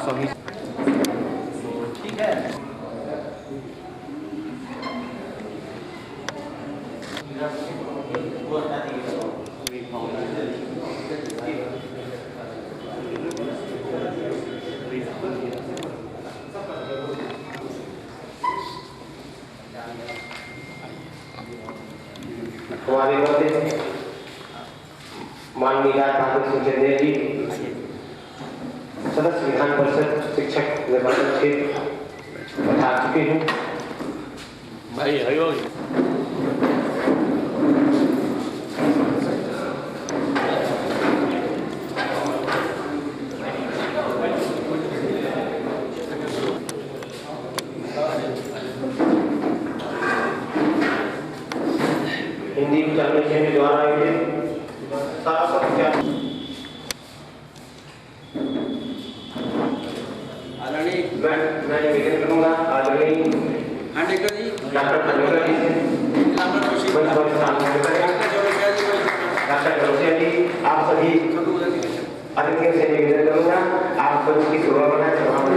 स्वामी। ठीक है। हमारे मध्य माननीय राजधानी सुचेंद्र जी, सदस्य विधान परिषद शिक्षक निर्वाचन क्षेत्र बता चुके हैं। भाई हयो हिंदी विचार केंद्र द्वारा आयोजित मैं निवेदन करूंगा आदरणीय खांडेकर जी, डॉक्टर खांडेकर जी से डॉक्टर जोशिया जी, आप सभी अतिथियों से निवेदन करूंगा आप मंच की शोभा बनाए, सभा बनाए।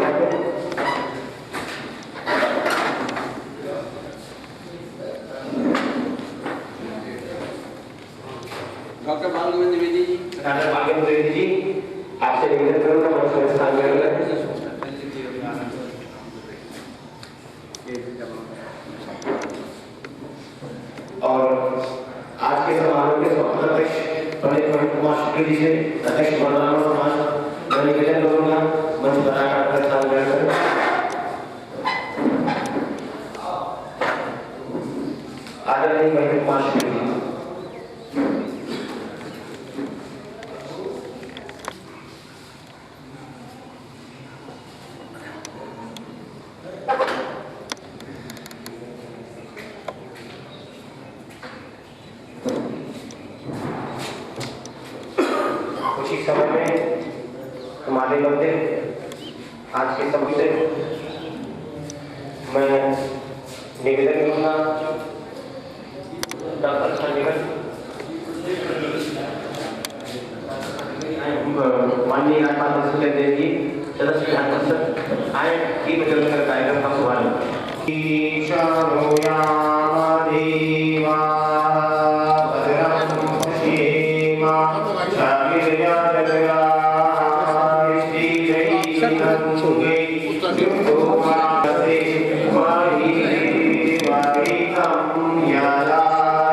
डॉक्टर बालगोविंद द्विवेदी जी, डॉक्टर बालगोविंद द्विवेदी जी, आपसे निवेदन करूंगा मंच पर स्थान ग्रहण करें। और आज के समारोह के स्वागत अध्यक्ष पंडित प्रवीण कुमार शुक्ल जी से अध्यक्ष बलराम समाज मैं निवेदन करूंगा मंच पर आकर स्थान ग्रहण करें। आदरणीय प्रवीण कुमार शुक्ल जी। उसी समय में हमारे मध्य आज के समय से मैं निवेदन करूंगा डॉक्टर खांडेकर माननीय राज्यपाल सुचेंद्र जी, सदस्य विधान परिषद आए की बदलकर कार्यक्रम का शुभारंभ।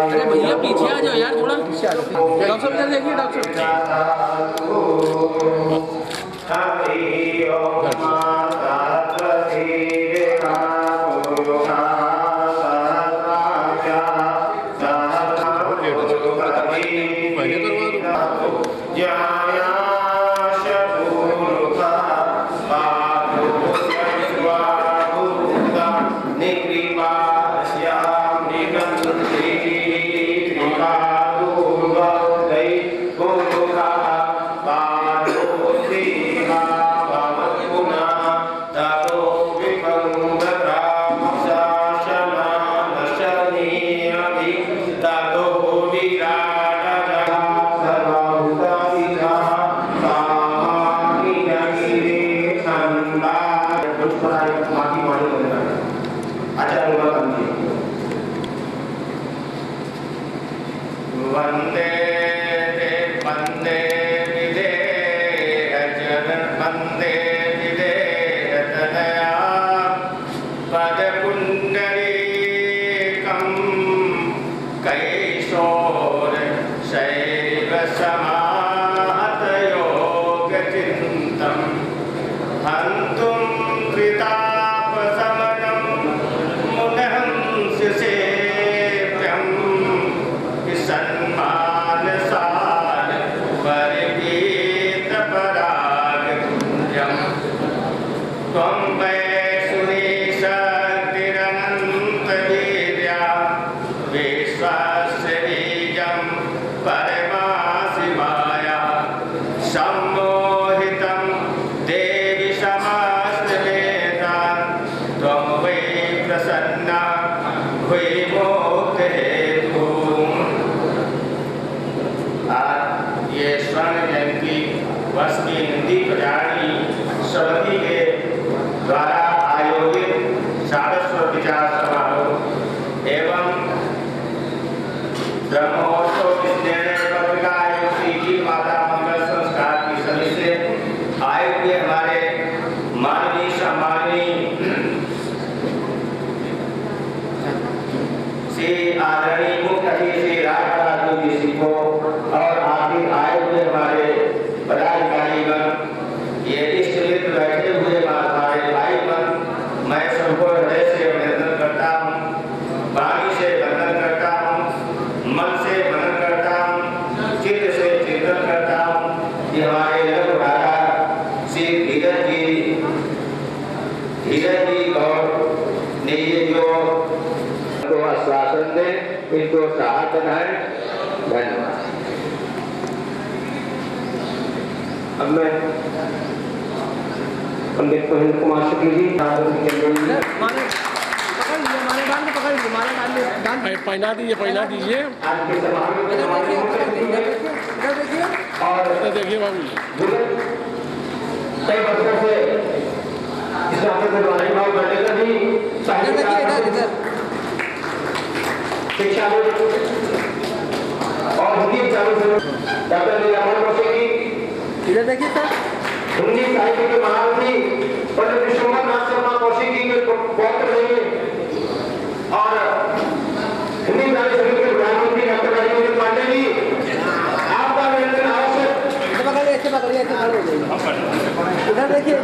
अरे भैया पीछे आ जाओ यार, थोड़ा पीछे आ जाओ। डॉक्टर साहब देखिए, डॉक्टर वंदे वंदे विदेहजन वंदे विदेहतनया पदपुण्डरीकं कैशोर शैव समाहतयोगचिन्तं हन्तुं कृतापशमनं मुनहंसिसेव्यं सन्मानसार परिगीतपरागकुञ्जं त्वं वै सुरेशक्तिरनन्तवीर्या विश्वस्य बीजं परमाशिवाया सम्मोहितं देवि समस्तवेदान् त्वं वै प्रसन्ना भुवि मोक्षहेतुः। आज ये स्वर्ण जयंती वर्ष की हिंदी प्रजानी सभी के द्वारा आयोजित सारस्वत विचार समारोह एवं ब्रह्मोत्सव पत्रिका आयोग की माता मंगल संस्कार की सदस्य आयोग के हमारे माननीय सम्माननीय श्री आदरणीय मुख्य अतिथि श्री राजपाल जी को और आखिर आयोग में हमारे पदाधिकारीगण ये इष्ट मित्र बैठे हुए हमारे भाईगण मैं सबको हृदय से अभिनंदन करता हूँ, वाणी से वंदन करता हूँ, मन से वंदन करता हूँ, चित्त से चिंतन करता हूँ। ये हमारे लघु राजा श्री धीरज जी गौर ने ये जो आश्वासन दे इनको साहस है। धन्यवाद। अब मैं पंडित महेंद्र कुमार शुक्ल जी पहना दीजिए आज के समारोह में और देखिए बाबू कई वर्षों से इस भाव बैठेगा भी शिक्षा और हिंदी चालू से डॉक्टर लीलामण कौशिक जी इधर देखिए सर, हिंदी साहित्य के महारथी पंडित विश्वनाथ नाथ शर्मा कौशिक जी के पौत्र रहे और हिंदी साहित्य समिति के प्रधानमंत्री डॉक्टर राजेंद्र पांडे जी आपका अभिनंदन आवश्यक। इधर देखिए,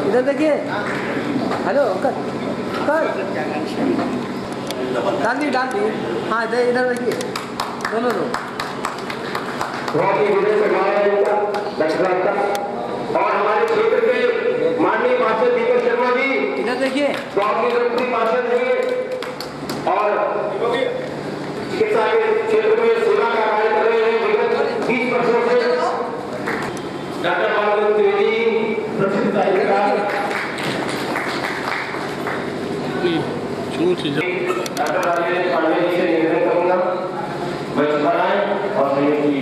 इधर देखिए। हेलो अंकल, डाल दी हाँ इधर देखिए, दोनों बहुत ही विजय का और हमारे क्षेत्र के माननीय पार्षद दीपक शर्मा जी इधर देखिए, स्वामी द्रौपदी पार्षद हैं और चिकित्सा के क्षेत्र में सेवा का कार्य कर रहे हैं विगत 20 वर्षों से। डॉक्टर बाबू त्रिवेदी प्रसिद्ध साहित्यकार डॉक्टर राजेंद्र पांडे जी से निवेदन करूंगा मंच पर आए और सहयोग की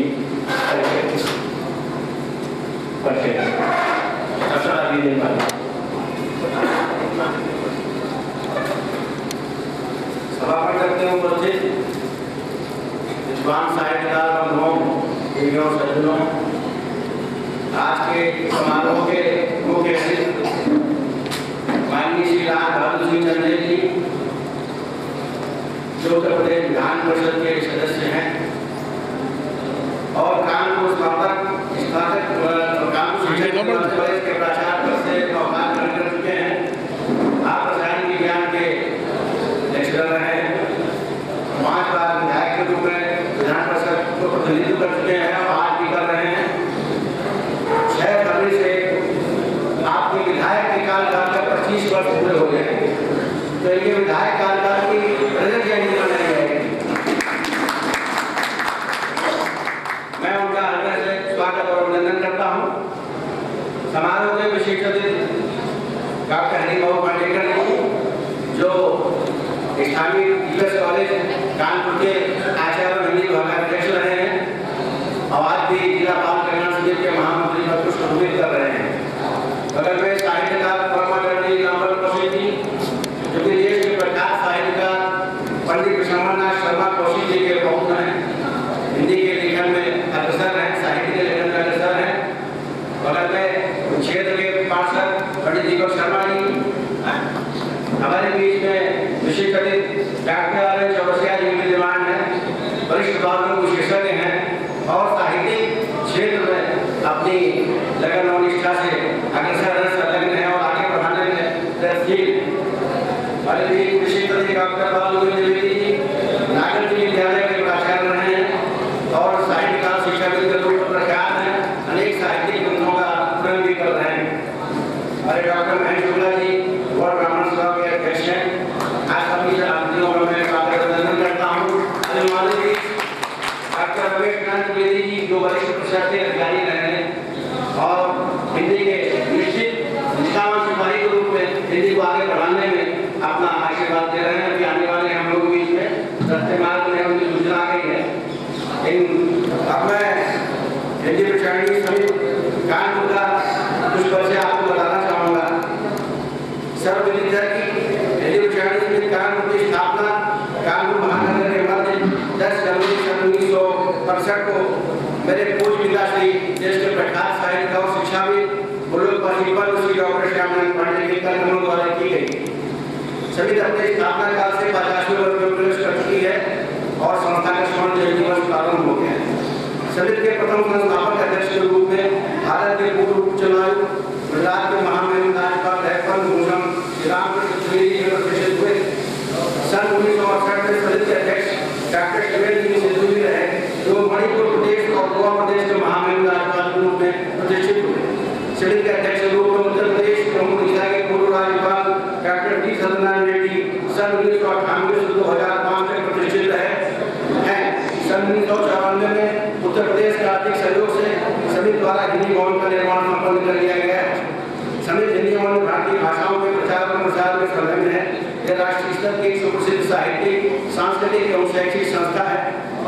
समापन करते हैं उपस्थित विद्वान साहित्यकार बंधुओं सज्जनों, आज के समारोह के मुख्य अतिथि माननीय श्री राम बहादुर सिंह चंदेल जी जो उत्तर प्रदेश विधान परिषद के सदस्य हैं और कानपुर स्नातक कॉलेज के प्राचार्य पद से अवकाश ग्रहण कर चुके हैं। आप रसायन विज्ञान के लेक्चरर हैं, 5 बार विधायक के रूप में विधान परिषद को प्रतिनिधित्व कर चुके हैं और आज भी कर रहे हैं। 6 फरवरी से आपके विधायक के कार्यकाल का 25 वर्ष पूरे हो जाएंगे, तो ये विधायक कार्यकाल की प्रेजेंट नहीं बनाई जाएगी। मैं उनका हृदय से स्वागत और अभिनंदन करता हूँ। समारोह के विशेष अतिथि डॉक्टर हरिबाबू पांडेकर जी जो स्थानीय यूएस कॉलेज कानपुर के आचार्य और हिंदी विभाग अध्यक्ष रहे हैं और आज भी जिला बाल कल्याण समिति के महामंत्री पद को सुशोभित कर रहे हैं। बगल में साहित्यकार परमादरणीय रामबल कौशिक जी जो कि देश के प्रख्यात साहित्यकार पंडित विश्वनाथ शर्मा कौशिक जी के पौत्र हैं, हिंदी के लेखन में अग्रसर हैं, साहित्य के लेखन में अग्रसर हैं। बगल में क्षेत्र के पार्षद पंडित दीपक शर्मा जी हमारे बीच में विशेष अतिथि डॉक्टर चौरसिया जी विद्यमान है, वरिष्ठ बाल विशेषज्ञ हैं और साहित्यिक क्षेत्र में अपनी लगन और निष्ठा से अग्रसर संलग्न है और आगे बढ़ाने में प्रयत्नशील। हमारे बीच विशेष अतिथि डॉक्टर बाबू त्रिवेदी जी नागर जी विद्यालय के प्राचार्य रहे हैं और साहित्यकार शिक्षाविद के रूप में प्रख्यात हैं, अनेक साहित्यिक ग्रंथों का पूर्ण भी कर रहे हैं। हमारे डॉक्टर महेंद्र शुक्ला जी और ब्राह्मण सभा के अध्यक्ष हैं। आज सभी अतिथियों का मैं अभिनंदन करता हूँ। डॉक्टर रमेश त्रिवेदी जी जो वरिष्ठ प्रशासनिक अधिकारी रहे हैं और हिंदी के निश्चित निष्ठावान सिपाही के रूप में हिंदी को आगे बढ़ाने में अपना आशीर्वाद दे रहे हैं। अभी आने वाले हम लोग बीच में सत्य मार्ग में उनकी सूचना आ गई है। अब मैं हिंदी प्रचारणी समिति कानपुर का कुछ परिचय आपको बताना चाहूँगा। सर्वविदित है कि हिंदी विश्वविद्यालय की कानून की स्थापना कानून महानगर के मध्य 10 जनवरी 1965 को मेरे पूज्य पिताश्री देश के प्रख्यात साहित्यकार और शिक्षाविद बुजुर्ग प्रिंसिपल श्री डॉक्टर श्यामनंद पांडे के कदमों द्वारा की गई। समिति अपने स्थापना काल से 50वें वर्ष में प्रवेश कर चुकी है और संस्था का स्वर्ण जयंती वर्ष प्रारंभ हो गया है। समिति के प्रथम संस्थापक अध्यक्ष के रूप में भारत के पूर्व उपचुनाव गुजरात के महामहिम राज्यपाल जयपाल भूषण रामकृष्ण त्रिवेदी जी प्रतिष्ठित हुए। सन 1968 में समिति के अध्यक्ष डॉक्टर त्रिवेदी सिद्धू जी रहे, जो मणिपुर प्रदेश और गोवा प्रदेश के महामहिम राज्यपाल के रूप में प्रतिष्ठित हुए। समिति के अध्यक्ष के रूप में उत्तर प्रदेश प्रमुख दिशा के पूर्व राज्यपाल डॉक्टर डी सत्यनारायण रेड्डी सन 1998 से 2005 तक प्रतिष्ठित रहे हैं। सन 1994 में उत्तर प्रदेश के आर्थिक सहयोग से समिति द्वारा हिंदी भवन का निर्माण संपन्न कर लिया गया है। समिति हिंदी भवन भारतीय भाषाओं के प्रचार और प्रसार में संलग्न है। यह राष्ट्रीय स्तर की सुप्रसिद्ध साहित्यिक, सांस्कृतिक एवं शैक्षिक संस्था है।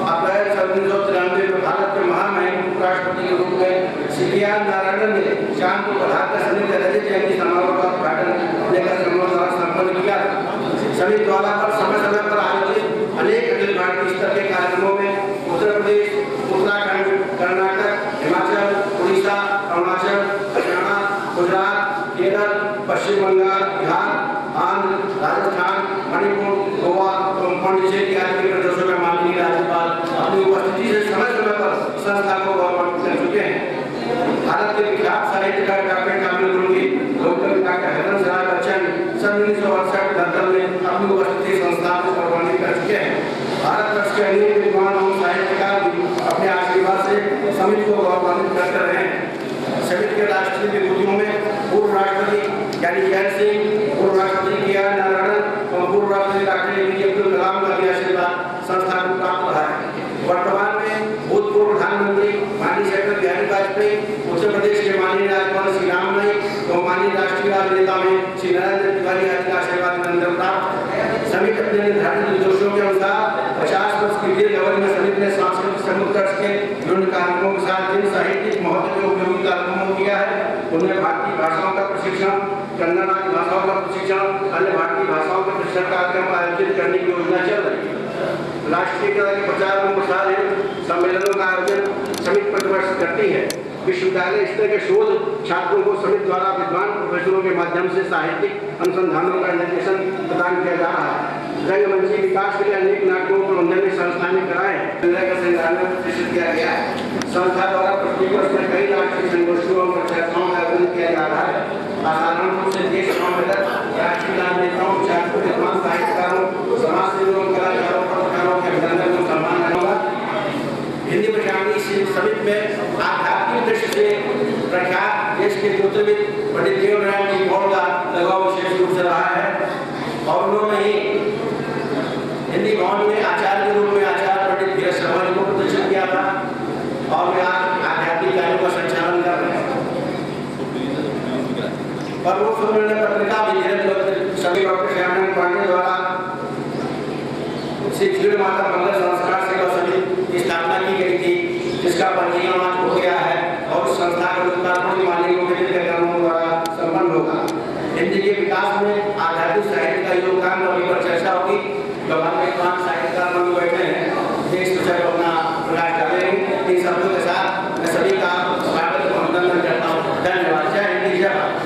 अप्रैल 1993 में भारत के महामहिम उपराष्ट्रपति के रूप में श्री नारायणन ने शाम को पधारकर समिति के रजत जयंती समारोह का उद्घाटन लेकर द्वारा संपन्न किया। समिति द्वारा समय समय पर आयोजित अनेक अखिल भारतीय स्तर के कार्यक्रमों में उत्तर प्रदेश, उत्तराखंड, कर्नाटक, हिमाचल, उड़ीसा, अरुणाचल, हरियाणा, गुजरात, केरल, पश्चिम बंगाल, बिहार, आंध्र, राजस्थान, मणिपुर, गोवा एवं पांडिचेरी आदि के प्रदेशों में माननीय राज्यपाल अपनी उपस्थिति से समय समय पर संस्था को गौरवान्वित कर चुके हैं। भारत के विख्यात साहित्यकार डॉक्टर कामिल गुरुजी, डॉक्टर हरिवंश राय बच्चन सन 1968 में अपनी उपस्थिति संस्था को गौरवान्वित कर चुके हैं। भारत वर्ष के अनेक विद्वान एवं साहित्यकार भी अपने आशीर्वाद से समिति को गौरवान्वित करते रहे हैं। समिति के राष्ट्रीय विभूतियों में पूर्व राष्ट्रपति यानी जैन सिंह, पूर्व राष्ट्रपति के आर नारायणन और पूर्व राष्ट्रपति डॉक्टर एपीजे अब्दुल कलाम का भी आशीर्वाद संस्था को प्राप्त रहा है। वर्तमान में भूतपूर्व प्रधानमंत्री माननीय अटल बिहारी वाजपेयी, उत्तर प्रदेश के माननीय राज्यपाल श्री राम नाईक और माननीय राष्ट्रीय राजनेता में श्री नरेंद्र तिवारी आदि का आशीर्वाद निरंतर प्राप्त है। समिति अपने निर्धारित निर्देशों के अनुसार 50 वर्ष की दीर्घ अवधि में समिति ने सांस्कृतिक समुद्र के विभिन्न कार्यक्रमों के साथ जिन साहित्यिक महत्व के उपयोगी कार्यक्रमों किया है उनमें भारतीय भाषाओं का प्रशिक्षण, कन्नड़ आदि भाषाओं का प्रशिक्षण, अन्य भारतीय भाषाओं के प्रशिक्षण कार्यक्रम आयोजित करने की योजना चल रही है। राष्ट्रीय के प्रचार एवं प्रसार सम्मेलनों का आयोजन समिति प्रतिवर्ष करती है। विश्वविद्यालय स्तर के शोध छात्रों को समिति द्वारा विद्वान प्रोफेसरों के माध्यम से साहित्यिक अनुसंधानों का निर्देशन प्रदान किया जा रहा है। रंगमंची विकास के लिए अनेक नाटकों को प्रबंधन में संस्था ने कराए प्रतिष्ठित किया गया है। संस्था द्वारा प्रत्येक वर्ष में कई राष्ट्रीय संगोष्ठियों और चर्चाओं का आयोजन किया जा रहा है। साधारण रूप से देश राष्ट्रीय राजनेताओं, छात्रों, विद्वान साहित्यकारों, समाज सेवियों, कलाकारों, पत्रकारों के अभिनंदन को सम्मान होगा। हिंदी विश्वविद्यालय समिति में आध्यात्मिक दृष्टि से प्रख्यात देश के ज्योतिर्विद पंडित देवनारायण जी गौड़ का लगाव विशेष रूप से रहा है और उन्होंने ही हिंदी भवन में आचार्य के रूप में आचार्य पंडित धीरज शर्मा जी को प्रदर्शित किया था और वे आज आध्यात्मिक कार्यों का संचालन कर रहे हैं। पर वो पत्रिका भी सभी डॉक्टर श्यामनंद पांडे द्वारा श्री क्षीर माता मंगल संस्कार सेवा समिति की स्थापना की गई थी, जिसका पंजीकरण आज हो गया है और उस संस्था का लोकार्पण माननीय मुख्यमंत्री के कानून द्वारा संपन्न होगा। हिंदी के विकास में आध्यात्मिक साहित्य का योगदान पर चर्चा होगी। जब हमारे 5 साहित्यकार बंधु बैठे हैं, देश को चाहे अपना प्रकाश डालेंगे। इन शब्दों के साथ मैं सभी का स्वागत और अभिनंदन करता हूँ। धन्यवाद। जय हिंद, जय भारत।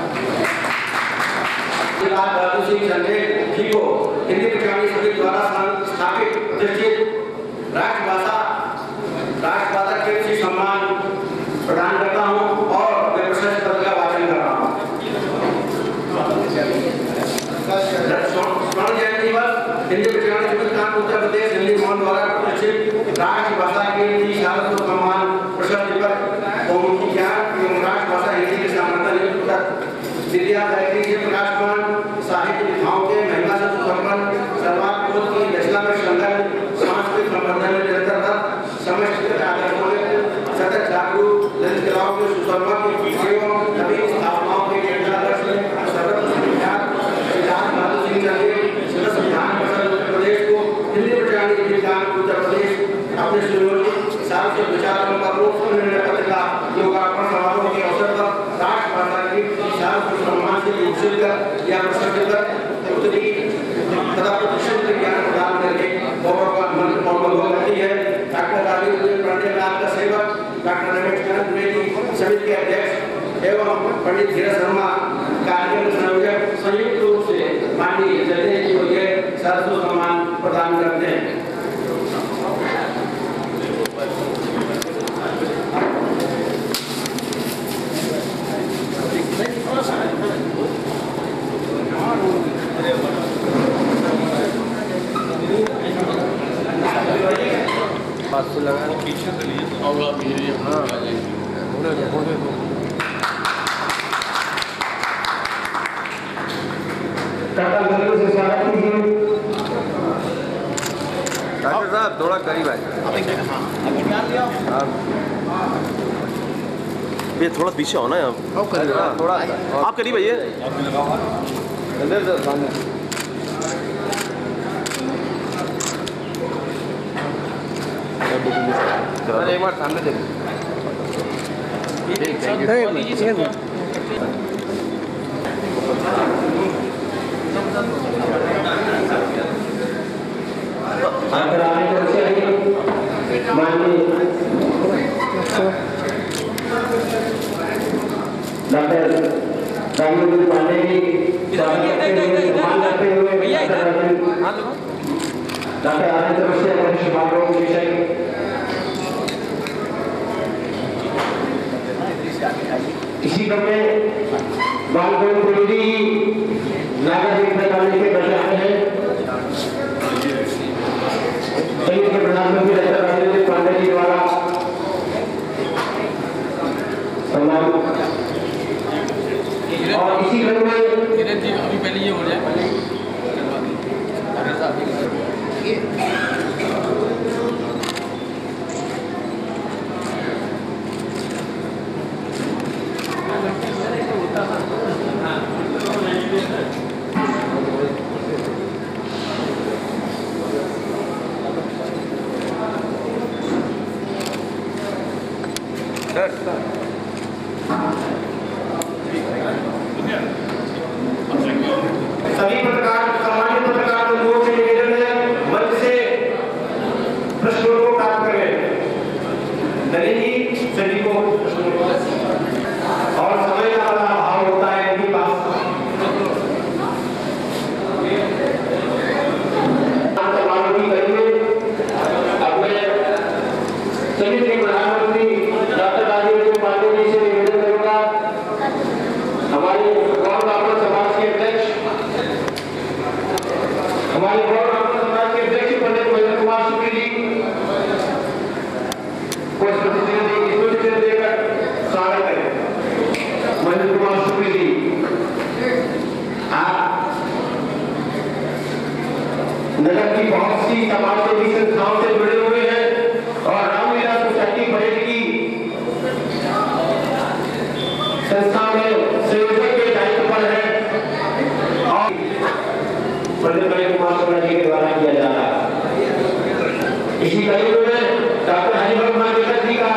हिंदी विज्ञानी समिति द्वारा स्थापित प्रतिष्ठित राष्ट्रभाषा के सम्मान प्रदान करता हूँ और मैं प्रशस्ति पत्र का वाचन कर रहा हूँ। स्वर्ण जयंती दिवस हिंदी विज्ञानी समिति उत्तर प्रदेश हिंदी भवन द्वारा प्रतिष्ठित राष्ट्रभाषा के लिए शारदों सम्मान प्रशस्ति पत्र और उनकी ज्ञान एवं राष्ट्रभाषा हिंदी के समर्थन विद्या बैटरी से प्रकाशमान साहित्य विधाओं के महिमा से सुसंपन्न सर्वात्मक की रचना में संलग्न सांस्कृतिक संवर्धन में निरंतर समष्टि आदर्शों में सतत जागरूक ललित कलाओं के सुसंपन्न एवं नवीन स्थापनाओं के आदर्श में सर्वत्र विख्यात सिद्धार्थ बहादुर सिंह चंदेल संविधान परिषद उत्तर प्रदेश को हिंदी विज्ञान उत्तर प्रदेश अपने सुनियोजित 700 कर या प्रसन्न कर उत्तरी तथा प्रतिशत ज्ञान प्रदान करके और होती है। डॉक्टर राजीव पांडे लाल का सेवक डॉक्टर रमेश चंद्र द्विवेदी समिति के अध्यक्ष एवं पंडित धीरज शर्मा कार्यक्रम संयोजक संयुक्त रूप से माननीय जजेश जी को ये सरस्वती सम्मान प्रदान करते हैं। बात तो लगा पीछे से लिए होगा भी। हाँ डॉक्टर साहब थोड़ा करीब आए। ये थोड़ा पीछे हो ना आप, थोड़ा आप करीब आइए। एक बार सामने देखो। डॉक्टर राजीव पांडे जी डॉक्टर आनंद वरिष्ठ बालरोग विशेषज्ञ इसी क्रम में बालरोग विरोधी नागर देखने कॉलेज के प्रशासन है संयुक्त प्रधानमंत्री डॉक्टर राजीव पांडे जी द्वारा सम्मान। और इसी क्रम में अभी पहले ये हो जाए सभी पत्रकार सामान्य पत्रकार लोगों से निवेदन है मंच से प्रश्नों को प्राप्त करें। नलिनी सभी को और समय का बड़ा अभाव होता है इनके पास। सवालों की करेंगे अपने समिति के प्रधानमंत्री डॉक्टर राजीव पांडे जी से निवेदन करूंगा। हमारे गौर समाज के अध्यक्ष हमारे गौर समाज के अध्यक्ष पंडित महेंद्र कुमार शुक्ल जी को स्मृति देकर स्वागत करें। महेंद्र कुमार शुक्ल जी आप नगर की बहुत सी समाज सेवी संस्थाओं से जुड़े हुए हैं और रामलीला सोसाइटी परेड की संस्था में संयोजक के दायित्व पर है और पंडित महेंद्र कुमार शुक्ल जी के द्वारा किया जा रहा है। इसी कड़ी में डॉक्टर हरिभक्त मांडेकर जी का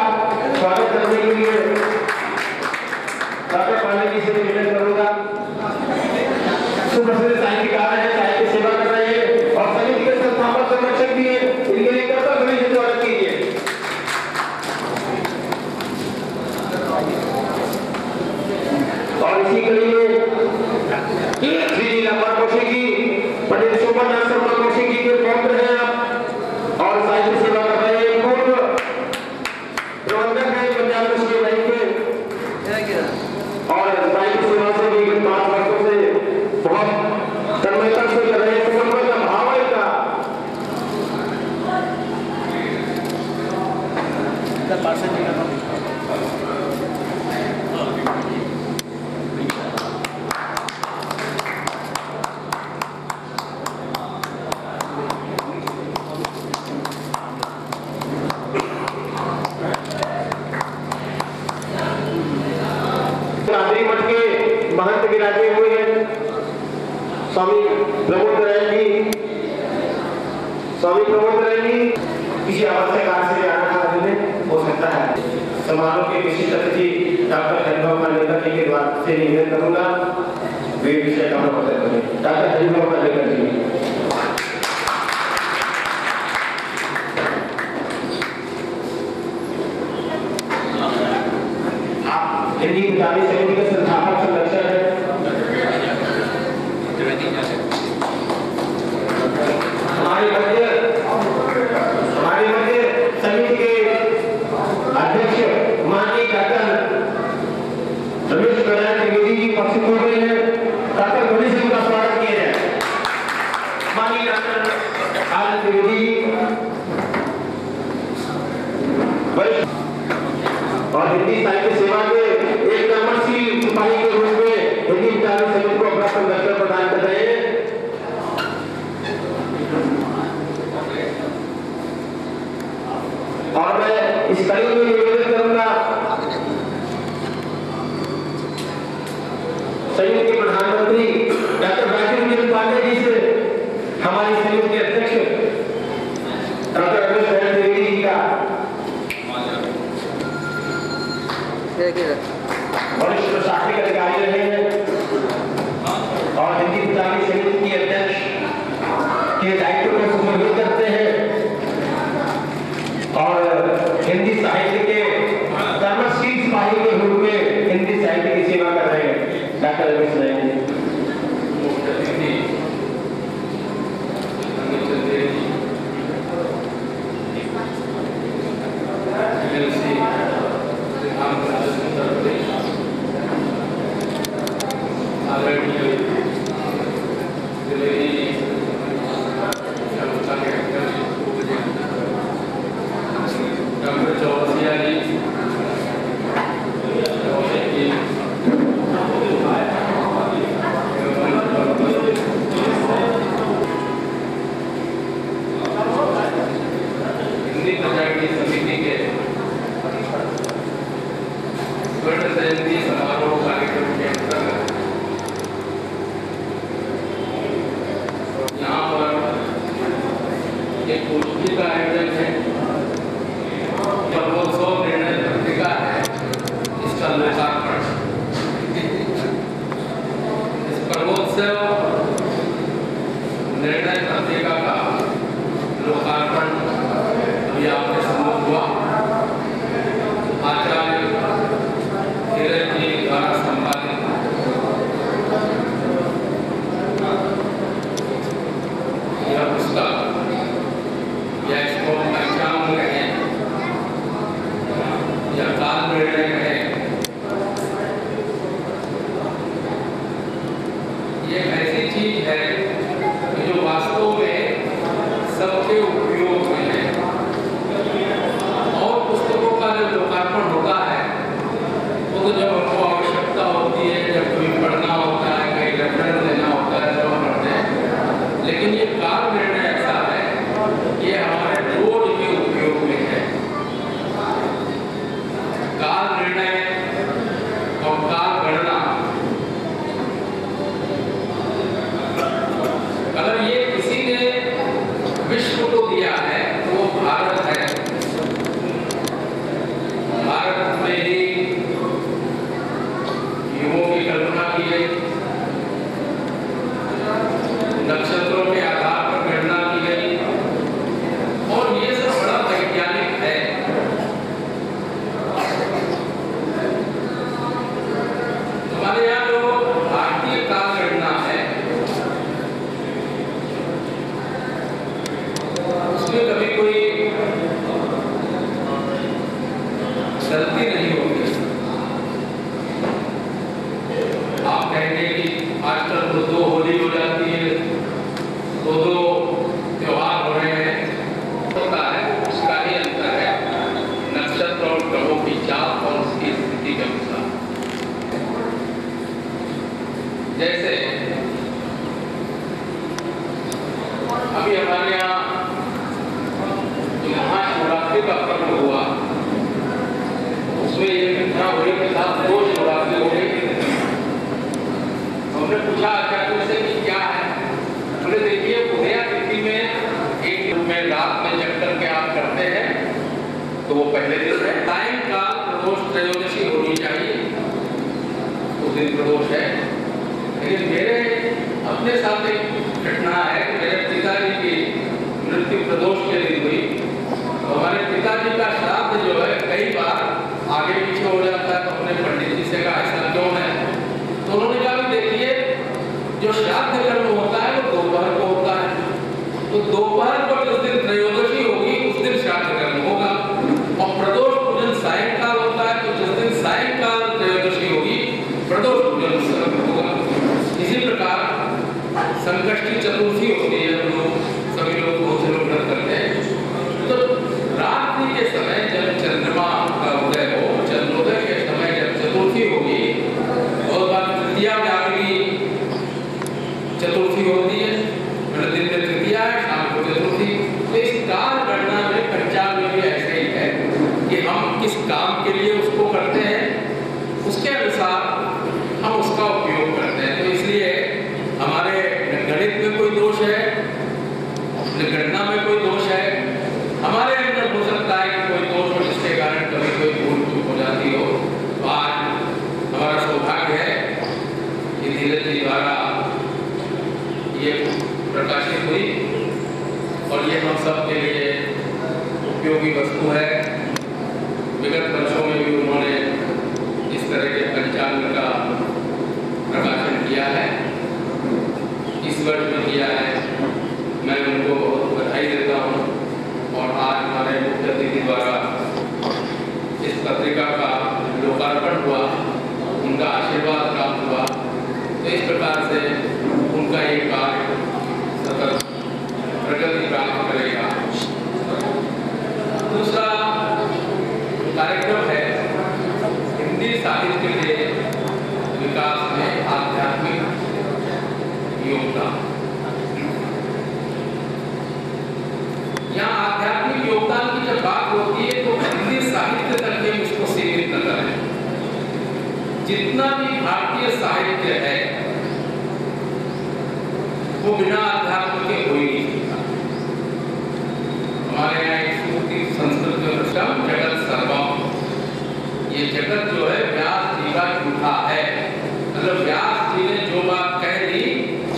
स्वागत करने के लिए डॉक्टर पांडे जी से निवेदन करूंगा। सुप्रसिद्ध साहित्यकार हैं, साहित्य सेवा कर रहे हैं और समिति के संस्थापक संरक्षक भी हैं। इनके लिए कर्तव्य से स्वागत कीजिए। और इसी कड़ी में श्री लंबर कौशिक जी पंडित शोभन शर्मा कौशिक जी के पौत्र हैं आप और साहित्य सेवा कर रहे हैं। पूर्व प्रबंधक हैं पंजाब नेशनल बैंक के और साहित्य सेवा से भी 5 वर्षों से बहुत तन्मयता से कर रहे हैं। समर्पण का भाव है इनका। मठ के महंत विराजे हुए हैं स्वामी प्रमोद जी किसी आवश्यक कार्य से आना हो सकता है। समारोह के विशिष्ट अतिथि डॉक्टर हरिभक्त मांडेकर जी के द्वारा से निवेदन करूंगा वे विषय का प्रबंधन करें। डॉक्टर हरिभाव कालेकर जी। आप हिंदी विद्यालय समिति के संस्थापक संरक्षक हैं। हमारे मध्य समिति के अध्यक्ष माननीय डॉक्टर रमेश नारायण त्रिवेदी जी उपस्थित हो गए हैं। डॉक्टर गणेश जी का स्वागत किया जाए। माननीय डॉक्टर आर त्रिवेदी जी और हिंदी साहित्य सेवा के एक कर्मशील सिपाही के रूप में हिंदी विद्यालय समिति को अपना संरक्षण प्रदान कर रहे हैं। और मैं इस कड़ी में निवेदन करूंगा संयुक्त के प्रधानमंत्री डॉक्टर राजीव रंजन पांडे जी से हमारी संयुक्त के अध्यक्ष डॉक्टर रमेश नारायण त्रिवेदी जी का वरिष्ठ प्रशासनिक अधिकारी रहे हैं और हिंदी विद्यालय समिति के अध्यक्ष के दायित्व को सुनिश्चित करते हैं और हिंदी साहित्य के कर्मशील सिपाही के रूप में हिंदी साहित्य की सेवा कर रहे हैं डॉक्टर रमेश नारायण जी। तो वो पहले दिन है। सायंकाल प्रदोष त्रयोदशी होनी चाहिए, उस दिन प्रदोष है। लेकिन मेरे अपने साथ एक घटना है कि मेरे पिताजी की मृत्यु प्रदोष के दिन हुई। तो हमारे पिताजी का श्राद्ध जो है कई बार आगे पीछे हो जाता है। तो हमने पंडित जी से कहा ऐसा क्यों है? तो उन्होंने कहा कि देखिए, जो श्राद्ध कर्म होता है वो दोपहर को होता है। तो दोपहर को जिस दिन त्रयोदशी होगी उस दिन श्राद्ध कर्म होगा, और प्रदोष पूजन सायंकाल होता है। तो जिस दिन सायंकाल त्रयोदशी होगी प्रदोष पूजन उस समय होगा। इसी प्रकार संकष्टी चतुर्थी होती है, हम लोग सभी लोग बहुत से लोग व्रत करते हैं। तो रात्रि के समय जब चंद्रमा का उदय हो, चंद्रोदय के समय जब चतुर्थी होगी, और बाद तृतीया व्यापी चतुर्थी होती है, मतलब दिन में तृतीया है, शाम को चतुर्थी। तो इस काल गणना में पंचांग में भी ऐसे ही है कि हम किस काम के लिए उसको करते हैं, उसके अनुसार हम उसका उपयोग करते हैं। तो इसलिए हमारे गणित में कोई दोष है, गणना में कोई दोष है, हमारे अंदर हो सकता है कि कोई दोष हो जिसके कारण कभी कोई भूल चूक हो जाती हो। तो आज हमारा सौभाग्य है कि धीरज जी द्वारा ये प्रकाशित हुई, और ये हम सब के लिए उपयोगी वस्तु है। विगत वर्षों में भी उन्होंने इस तरह के पंचांग का प्रकाशन किया है, इस वर्ष में किया है। मैं उनको बधाई देता हूँ। और आज हमारे मुख्य अतिथि द्वारा इस पत्रिका का लोकार्पण हुआ, उनका आशीर्वाद प्राप्त हुआ। तो इस प्रकार से उनका ये कार्य सतत प्रगति प्राप्त करेगा। दूसरा कार्यक्रम है हिंदी साहित्य के विकास में आध्यात्मिक योगदान। यहाँ आध्यात्मिक योगदान की जब बात होती है तो हिंदी साहित्य तक के उसको सीमित न करें। जितना भी भारतीय साहित्य है वो बिना अध्यात्म के हो ही नहीं सकता। हमारे यहाँ एक सूक्ति संस्कृत में प्रश्न जगत सर्वम, ये जगत जो है व्यास जी का झूठा है। मतलब व्यास जी ने जो बात कह दी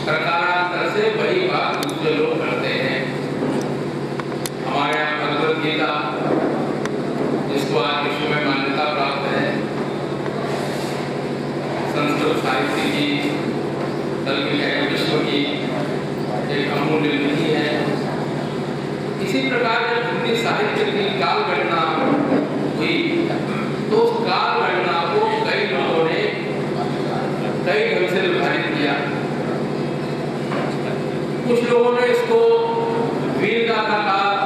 प्रकारांतर से वही बात दूसरे लोग करते हैं। हमारे यहाँ भगवद गीता जिसको आज विश्व में मान्यता प्राप्त है, संस्कृत साहित्य की बल्कि विश्व की एक अमूल्य निधि है। इसी प्रकार जब हिंदी साहित्य की काल गणना हुई तो उस काल गणना को कई लोगों ने कई ढंग से विभाजित किया। कुछ लोगों ने इसको वीरगाथा काल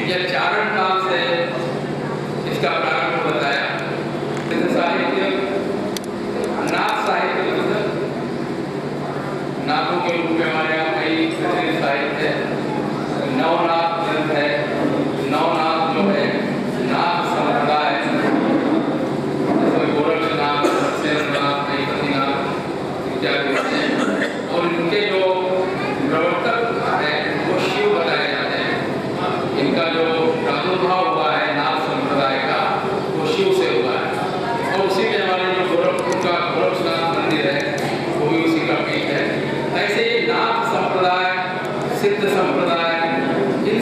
या चारण काल से इसका प्रारंभ बताया। जैसे साहित्य नाथ साहित्य, नाथों के रूप में हमारे यहाँ कई साहित्य है। नवनाथ ग्रंथ है, नवनाथ जो है नाथ संप्रदाय, जैसे गोरक्षनाथ, शेरनाथ, नैपतिनाथ इत्यादि होते हैं। और इनके जो प्रवर्तक है वो शिव बताए जाते हैं। इनका जो प्रादुर्भाव हुआ है नाथ संप्रदाय का वो शिव से हुआ है। और उसी में हमारे जो गोरखपुर का गोरक्षनाथ मंदिर है वो भी उसी का पीठ है। ऐसे नाथ संप्रदाय, सिद्ध संप्रदाय, इन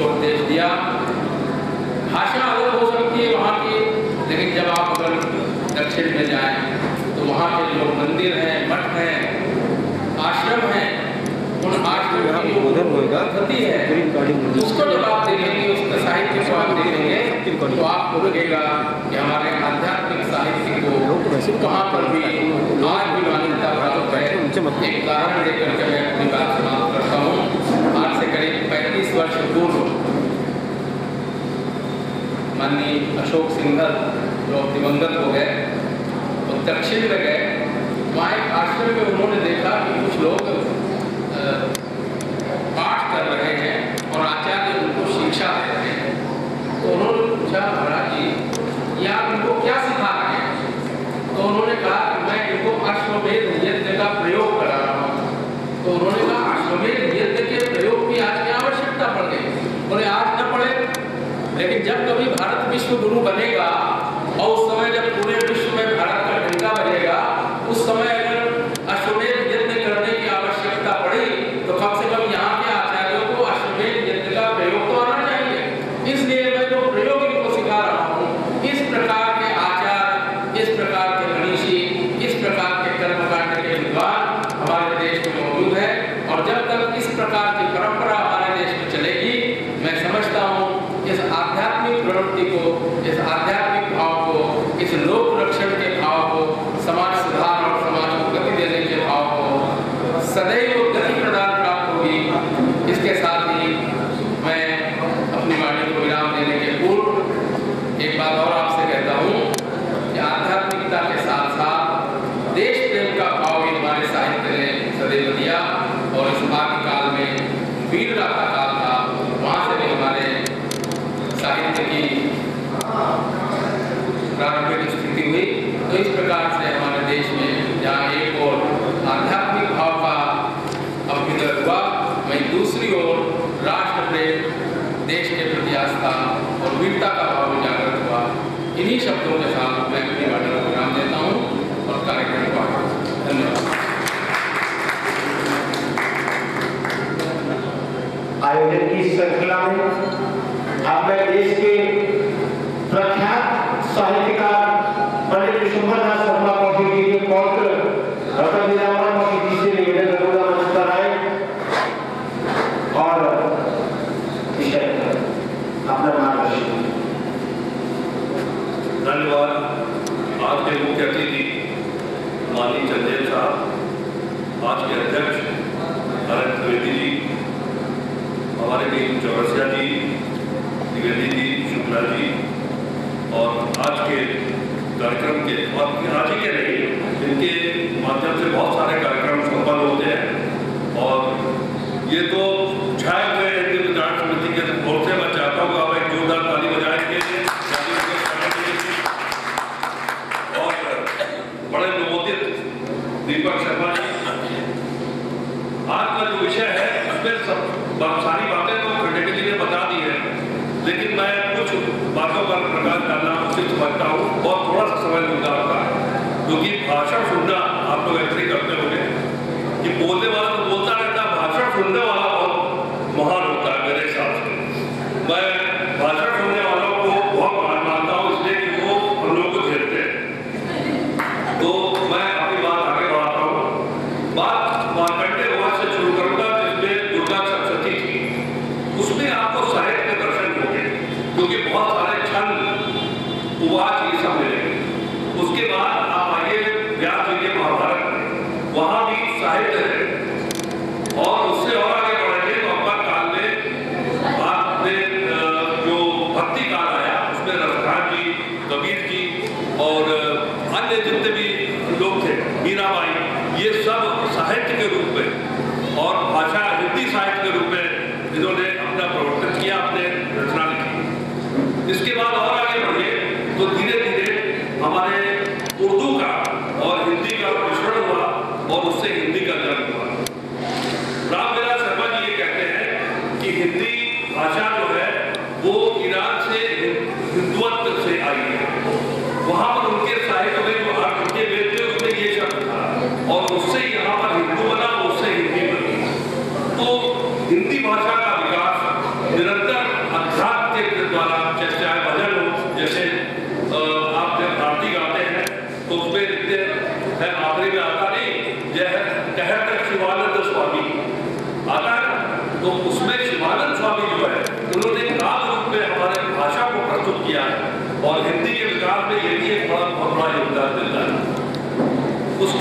को उपदेश दिया। भाषा अलग हो सकती है वहाँ की, लेकिन जब आप अगर दक्षिण में जाएं तो वहाँ के लोग मंदिर हैं, मठ हैं, आश्रम हैं, उन आश्रम की पद्धति है उसको जब आप देखेंगे, उसका साहित्य को आप देखेंगे तो आपको लगेगा कि हमारे आध्यात्मिक साहित्य को वहाँ पर भी आज भी मान्यता प्राप्त है। एक उदाहरण देकर के मैं अपनी बात समाप्त करता हूँ। आज से करीब 35 वर्ष पूर्व माननीय अशोक सिंघल जो दिवंगत हो गए, वो दक्षिण में गए। वहाँ एक आश्रम में उन्होंने देखा कि कुछ लोग पाठ कर रहे हैं और आचार्य उनको शिक्षा दे रहे हैं। तो उन्होंने पूछा, महाराज जी ये आप इनको क्या सिखा रहे हैं? तो उन्होंने कहा कि मैं इनको अश्वमेध यज्ञ का प्रयोग करा रहा हूँ। तो उन्होंने कहा अश्वमेध यज्ञ के प्रयोग की आज की आवश्यकता पड़ गई। बोले आज न पड़े, लेकिन जब कभी भारत विश्व गुरु बनेगा और उस समय जब पूरे विश्व में भारत का डंका बजेगा, उस समय अगर अश्वमेध यज्ञ करने की आवश्यकता पड़ी तो कम से कम यहाँ के आचार्यों को अश्वमेध यज्ञ का प्रयोग तो आना चाहिए। इसलिए मैं जो प्रयोग इनको सिखा रहा हूँ, इस प्रकार के आचार, इस प्रकार के मनीषी, इस प्रकार के कर्मकांड के विद्वान हमारे देश में मौजूद है। और जब तक इस प्रकार की परंपरा हमारे देश में चलेगी, मैं समझता हूँ इस आध्यात्मिक प्रवृत्ति को, इस आध्यात्मिक भाव को, इस लोक रक्षण के भाव को, समाज सुधार और समाज को गति देने के भाव को सदैव गति प्रदान प्राप्त होगी। इसके साथ ही मैं अपनी वाणी को विराम देने के पूर्व एक बात और आपसे कहता हूँ कि आध्यात्मिकता के साथ साथ देश प्रेम का भाव भी हमारे साहित्य ने सदैव दिया। और इस आदि काल में वीरता का काल था, वहाँ से भी हमारे साहित्य की प्रारंभिक स्थिति हुई। तो इस प्रकार से हमारे देश में जहाँ एक और आध्यात्मिक भाव का अभ्युदय हुआ, वहीं दूसरी ओर राष्ट्र प्रेम, देश के प्रति आस्था और वीरता का भाव उजागर हुआ। इन्हीं शब्दों के साथ मैं अपनी वाणी को विराम देता हूँ और कार्यक्रम को आगे बढ़ाता हूँ। धन्यवाद। आयोजन की श्रृंखला में अब मैं देश के प्रख्यात साहित्यकार पंडित विश्वम्भरनाथ शर्मा कॉफी के पौत्र डॉक्टर नीलांबर कॉफी जी से निवेदन करूंगा मंच पर आए और विषय अपना मार्गदर्शन। धन्यवाद। आज के मुख्य अतिथि माननीय चंदेल साहब, आज के अध्यक्ष हरन द्विवेदी जी, हमारे टीम चौरसिया जी, द्विवेदी जी, शुक्ला जी, और आज के कार्यक्रम के और आज ही के नहीं, इनके माध्यम से बहुत सारे कार्यक्रम संपन्न होते हैं। और ये तो छाए हुए हिंदी विद्यार्थी समिति के ओर से मैं चाहता हूँ आप एक जोरदार ताली बजाएंगे और बड़े नवोदित दीपक शर्मा जी। आज का जो विषय है उसमें सारी बातें तो खंडेकर जी ने बता दी है, लेकिन मैं कुछ बातों पर प्रकाश डालना उचित समझता हूँ और थोड़ा सा समय लूंगा आपका, क्योंकि भाषण सुनना आप लोग एग्री करते होंगे कि बोलने वाला तो बोलता रहता, भाषण सुनने वाला बहुत महान होता है। मेरे हिसाब से मैं भाषण सुनने वालों को बहुत महान मानता हूँ, इसलिए कि वो हम लोग को झेलते हैं। तो मैं अपनी बात आगे बढ़ाता हूँ। बात मार्कंडेय वध से शुरू करूंगा, जिसमें दुर्गा सप्तशती थी। उसमें आपको साहित्य के दर्शन होंगे, क्योंकि बहुत सारे छंद उपवास ये सब मिलेंगे। उसके बाद आप आइए व्यास जी के महाभारत में, वहाँ भी साहित्य है। और उससे और आगे बढ़ेंगे तो अकबर काल में आपने जो भक्ति काल आया, उसमें रसखान जी, कबीर जी और अन्य जितने भी लोग थे, मीराबाई, ये सब साहित्य के रूप में और भाषा हिंदी साहित्य के रूप में जिन्होंने अपना प्रवर्तन किया, अपने रचना लिखी। इसके बाद और आगे बढ़े तो धीरे धीरे हमारे उर्दू का और हिंदी का मिश्रण हुआ और उससे हिंदी का जन्म हुआ। रामविलास शर्मा जी ये कहते हैं कि हिंदी भाषा जो है वो ईरान से हिंदुत्व से आई है। वहाँ पर उनके साहित्य में जो अर्थ उनके वेद थे उसमें ये शब्द था और उससे यहाँ पर हिंदू बना, उससे हिंदी बनी। तो हिंदी भाषा का विकास निरंतर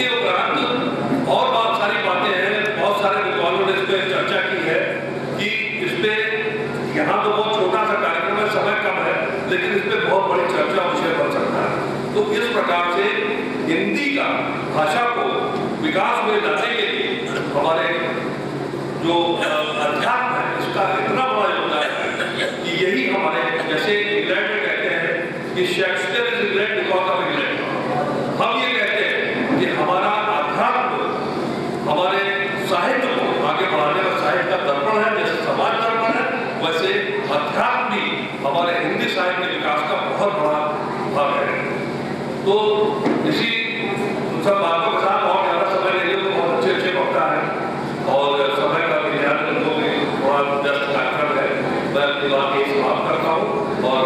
उसके उपरांत और बहुत सारी बातें हैं, बहुत सारे विद्वानों ने इस पर चर्चा की है कि इस पे यहाँ तो बहुत छोटा सा कार्यक्रम है, समय कम है, लेकिन इस पे बहुत बड़ी चर्चा विषय बन सकता है। तो इस प्रकार से हिंदी का भाषा को विकास में लाने के लिए हमारे जो अध्यात्म है इसका इतना बड़ा योगदान है कि यही हमारे, जैसे इंग्लैंड में कहते हैं कि Shakespeare is England because of England, हम ये कहते हैं कि हमारा अध्यात्म हमारे साहित्य को आगे बढ़ाने का साहित्य का दर्पण है। जैसे समाज दर्पण है, वैसे अध्यात्म भी हमारे हिंदी साहित्य के विकास का बहुत बड़ा भाग है। तो इसी सब बातों के साथ और ज़्यादा समय लेंगे तो बहुत अच्छे अच्छे वक्ता है और समय का भी ध्यान रखो कि थोड़ा व्यस्त कार्यक्रम है। मैं अपनी बात यही समाप्त करता हूँ और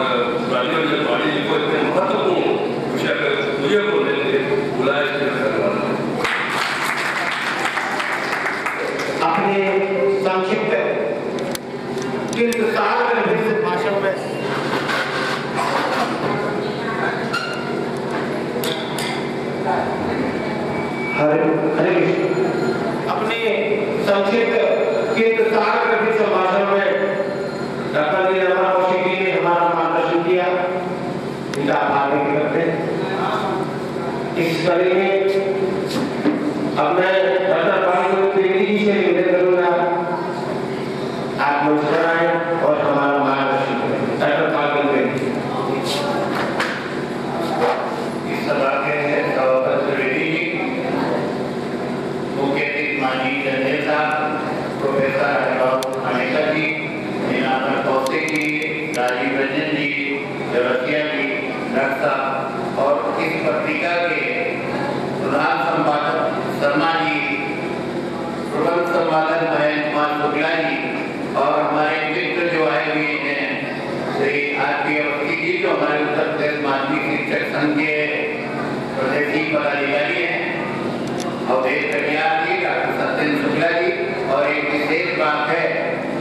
राजीव रंजन पांडे जी को इतने महत्वपूर्ण विषय पर मुझे बोलने के लिए बुलाया, इसके लिए धन्यवाद। अपने संक्षिप्त भाषण में हरे अपने संक्षिप्त भाषण में डॉक्टर जी कौशिक जी ने हमारा मार्गदर्शन किया, इनका आभार व्यक्त करते हैं। इस कड़ी में अब मैं डॉक्टर पाल त्रिवेदी जी से निवेदन करूंगा, आप मंच पर आए और हमारा मार्गदर्शन करें। डॉक्टर पाल त्रिवेदी इस सभा के सभापति त्रिवेदी जी, मुख्य अतिथि माननीय जनरल साहब, प्रोफेसर हरिबाबू खानेकर जी, मीनाक्षी कौशिक जी, राजीव रंजन जी, जवसिया जी, डॉक्टर साहब और इस पत्रिका के प्रधान संपादक शर्मा जी, प्रबंध संपादक महेंद्र कुमार शुक्ला जी और हमारे मित्र जो आए हुए हैं श्री आर.पी. अवस्थी जी, जो हमारे उत्तर प्रदेश माध्यमिक शिक्षक संघ के प्रदेशी पदाधिकारी हैं, अवधेश कटियार जी, डॉक्टर सत्येंद्र शुक्ला जी। और एक विशेष बात है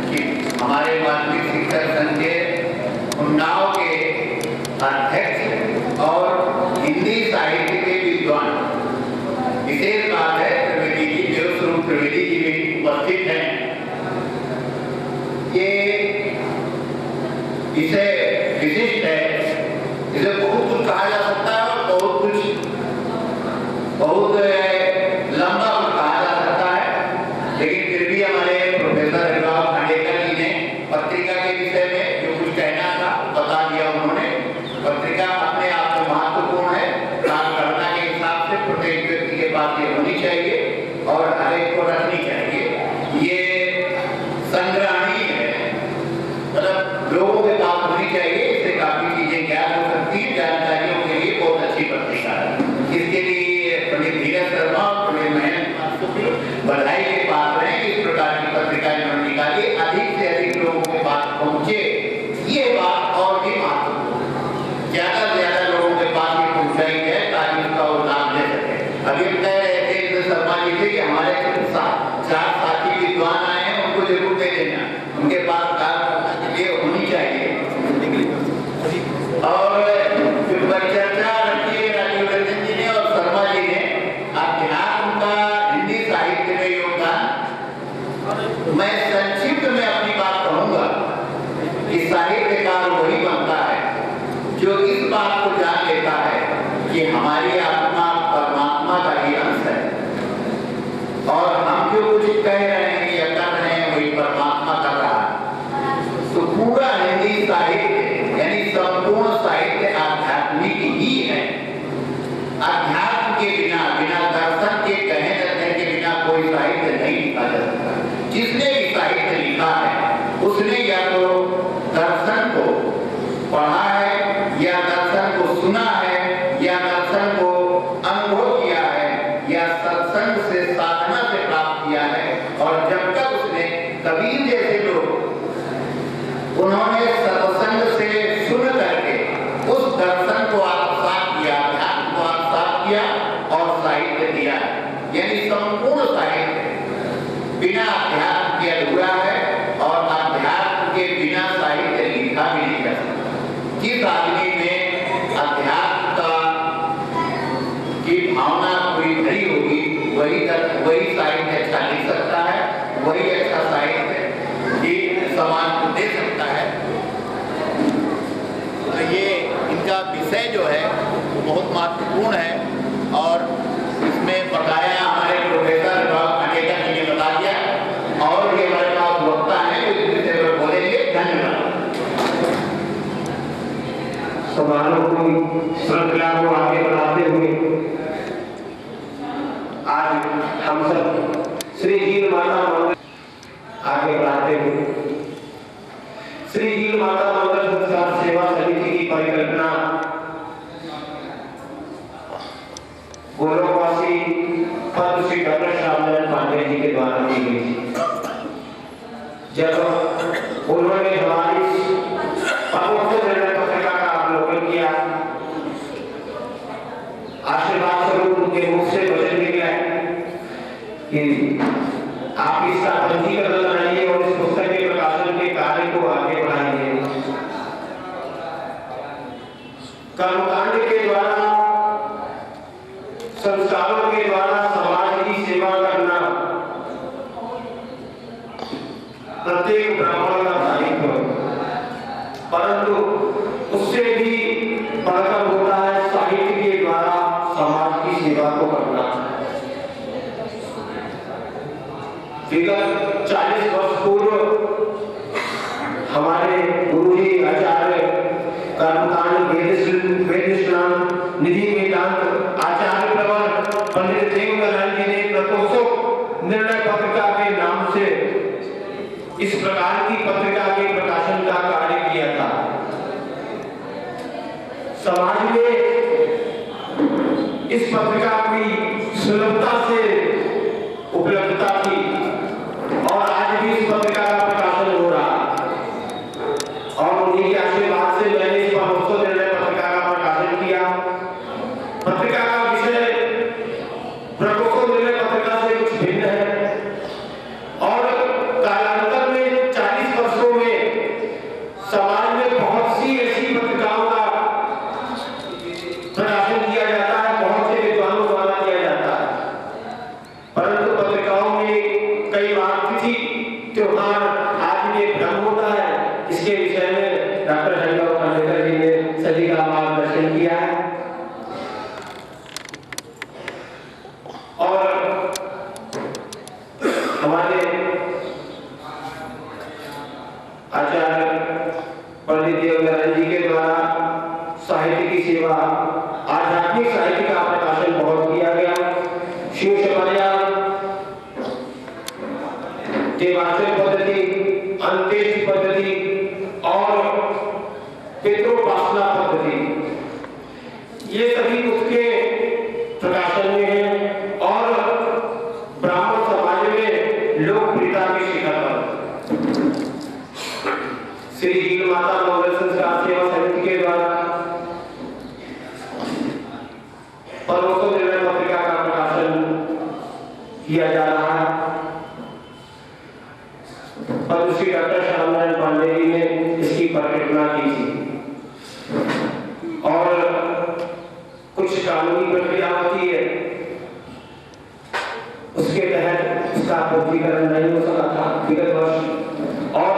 कि हमारे माध्यमिक शिक्षक संघ के उन्नाव के अध्यक्ष और हिंदी साहित्य के विद्वान, विशेष बात है त्रिवेदी जी, देवस्वरूप त्रिवेदी जी भी उपस्थित हैं। ये इसे विशिष्ट है, इसे बहुत कुछ कहा जा सकता है और बहुत कुछ बहुत लंबा कहा जा सकता है, लेकिन फिर भी हमारे प्रोफेसर हरिबाबू खानेकर जी ने पत्रिका के विषय में जो कुछ कहना था बता दिया उन्होंने। पत्रिका अपने आप में महत्वपूर्ण है, कार्यकर्ता के हिसाब से प्रत्येक व्यक्ति के पास ये होनी चाहिए और हर एक को रखनी चाहिए। ये संग्रहणीय है, मतलब लोगों के पास होनी चाहिए, इससे काफी चीजें ज्ञान हो सकती है, जानकारियों के लिए बहुत अच्छी पत्रिका है। इसके लिए पंडित धीरज शर्मा और पंडित महेंद्र बधाई के पात्र हैं। इस प्रकार की पत्रिका इन्होंने निकाली, अधिक से अधिक लोगों के पास पहुंचे, ये बात और भी महत्वपूर्ण, ज्यादा से ज्यादा लोगों के पास ये पहुंचाई जाए ताकि उसका वो लाभ ले सके। अभी हम कह रहे थे शर्मा जी से कि हमारे 4 साथी विद्वान आए हैं, उनको जरूर दे देना, उनके पास कार्य करने के लिए होनी चाहिए। और जो परिचर्चा रखी है राजीव रंजन जी ने और शर्मा जी ने, अध्यात्म का हिंदी साहित्य में योगदान, मैं संक्षिप्त में अपनी बात कहूंगा कि साहित्यकार वही बनता है जो इस बात को जान लेता है कि हमारी आत्मा परमात्मा का ही अंश है और हम जो कुछ कह रहे हैं या कर रहे हैं वही परमात्मा कर रहा है। तो पूरा हिंदी साहित्य यानी संपूर्ण साहित्य आध्यात्मिक ही है। अध्यात्म के बिना, बिना दर्शन के कहे जाने के बिना कोई साहित्य नहीं लिखा जा सकता। जिसने भी साहित्य लिखा है उसने या तो दर्शन को पढ़ा है या दर्शन को सुना है या दर्शन को अनुभव किया है या सत्संग से, साधना से प्राप्त किया है। और जब तक उसने, कबीर जैसे लोग, उन्होंने सत्संग से सुन करके उस दर्शन को आत्मसात किया, ध्यान को आत्मसात किया और साहित्य दिया, यानी संपूर्ण साहित्य बिना अध्यात्म के अधूरा है और अध्यात्म के बिना साहित्य लिखा भी नहीं जा सकता। जिस आदमी में अध्यात्म की भावना पूरी भरी होगी वही साहित्य अच्छा लिख सकता है, वही अच्छा साहित्य समाज को दे सकता है। ये इनका विषय जो है बहुत महत्वपूर्ण है और इसमें बकाया हमारे प्रोफेसर अनेका जी ने बता दिया और ये हमारे पास वक्ता है जो इस विषय पर बोलेंगे। धन्यवाद। समारोह की श्रृंखला को आगे बढ़ाते हुए आज हम सब श्री हील माता मंगल आगे बढ़ाते हुए श्री हील माता मंगल संस्कार सेवा समिति की परिकल्पना गोलोकवासी पद्मश्री डॉक्टर श्यामनारायण पांडे जी के द्वारा की गई थी। जब उन्होंने हमारी पत्रिका का अवलोकन किया, आशीर्वाद स्वरूप उनके मुख से वचन निकला कि आप इसका पंजीकरण कराइए और इस पुस्तक के प्रकाशन के कार्य को आगे बढ़ाइए। कर्मकांड के द्वारा, संस्कारों के द्वारा समाज की सेवा करना प्रत्येक ब्राह्मण का दायित्व, परंतु उससे भी बढ़कर होता है साहित्य के द्वारा समाज की सेवा को करना। विगत 40 वर्ष पूर्व हमारे गुरुजी आचार्य कर्मकांड निधि वेदांत आचार्य प्रवर पंडित देवनारायण जी ने प्रतोषक निर्णय पत्रिका के नाम से इस प्रकार की पत्रिका के प्रकाशन का कार्य किया था। समाज में इस पत्रिका की सुलभता से उपलब्धता थी और आज भी इस पत्रिका का प्रकाशन हो रहा और उन्हीं के आशीर्वाद से मैंने इस प्रतोषक निर्णय पत्रिका का प्रकाशन किया। पत्रिका का विषय प्रतोषक निर्णय पत्रिका से कुछ भिन्न है और कालांतर में 40 वर्षों में समाज में बहुत सी ऐसी पत्रिकाओं का प्रकाशन किया जाता है, बहुत से विद्वानों द्वारा किया जाता है, परंतु पत्रिकाओं में कई बार तिथि त्योहार आदि में भ्रम होता है। इसके विषय में डॉक्टर हरिभाऊ खांडेकर जी ने सभी का मार्गदर्शन किया है और हमारे आचार्य पंडित देवनारायण जी के द्वारा साहित्य की सेवा, आध्यात्मिक साहित्य का प्रकाशन बहुत किया गया। शिव शबर्या, देवाचल पद्धति, अंत्येष्टि पद्धति और पितृोपासना पद्धति, ये सभी उसके प्रकाशन में है और ब्राह्मण समाज में लोकप्रियता के शिखर पर श्री हील माता मंगल संस्कार सेवा समिति के द्वारा प्रतोषक निर्णय पत्रिका का प्रकाशन किया जा रहा है। पद्मश्री डॉक्टर श्यामनारायण पांडे जी ने इसकी परिकल्पना की थी और कुछ कानूनी प्रक्रिया होती है, उसके तहत उसका पंजीकरण नहीं हो सका था विगत वर्ष और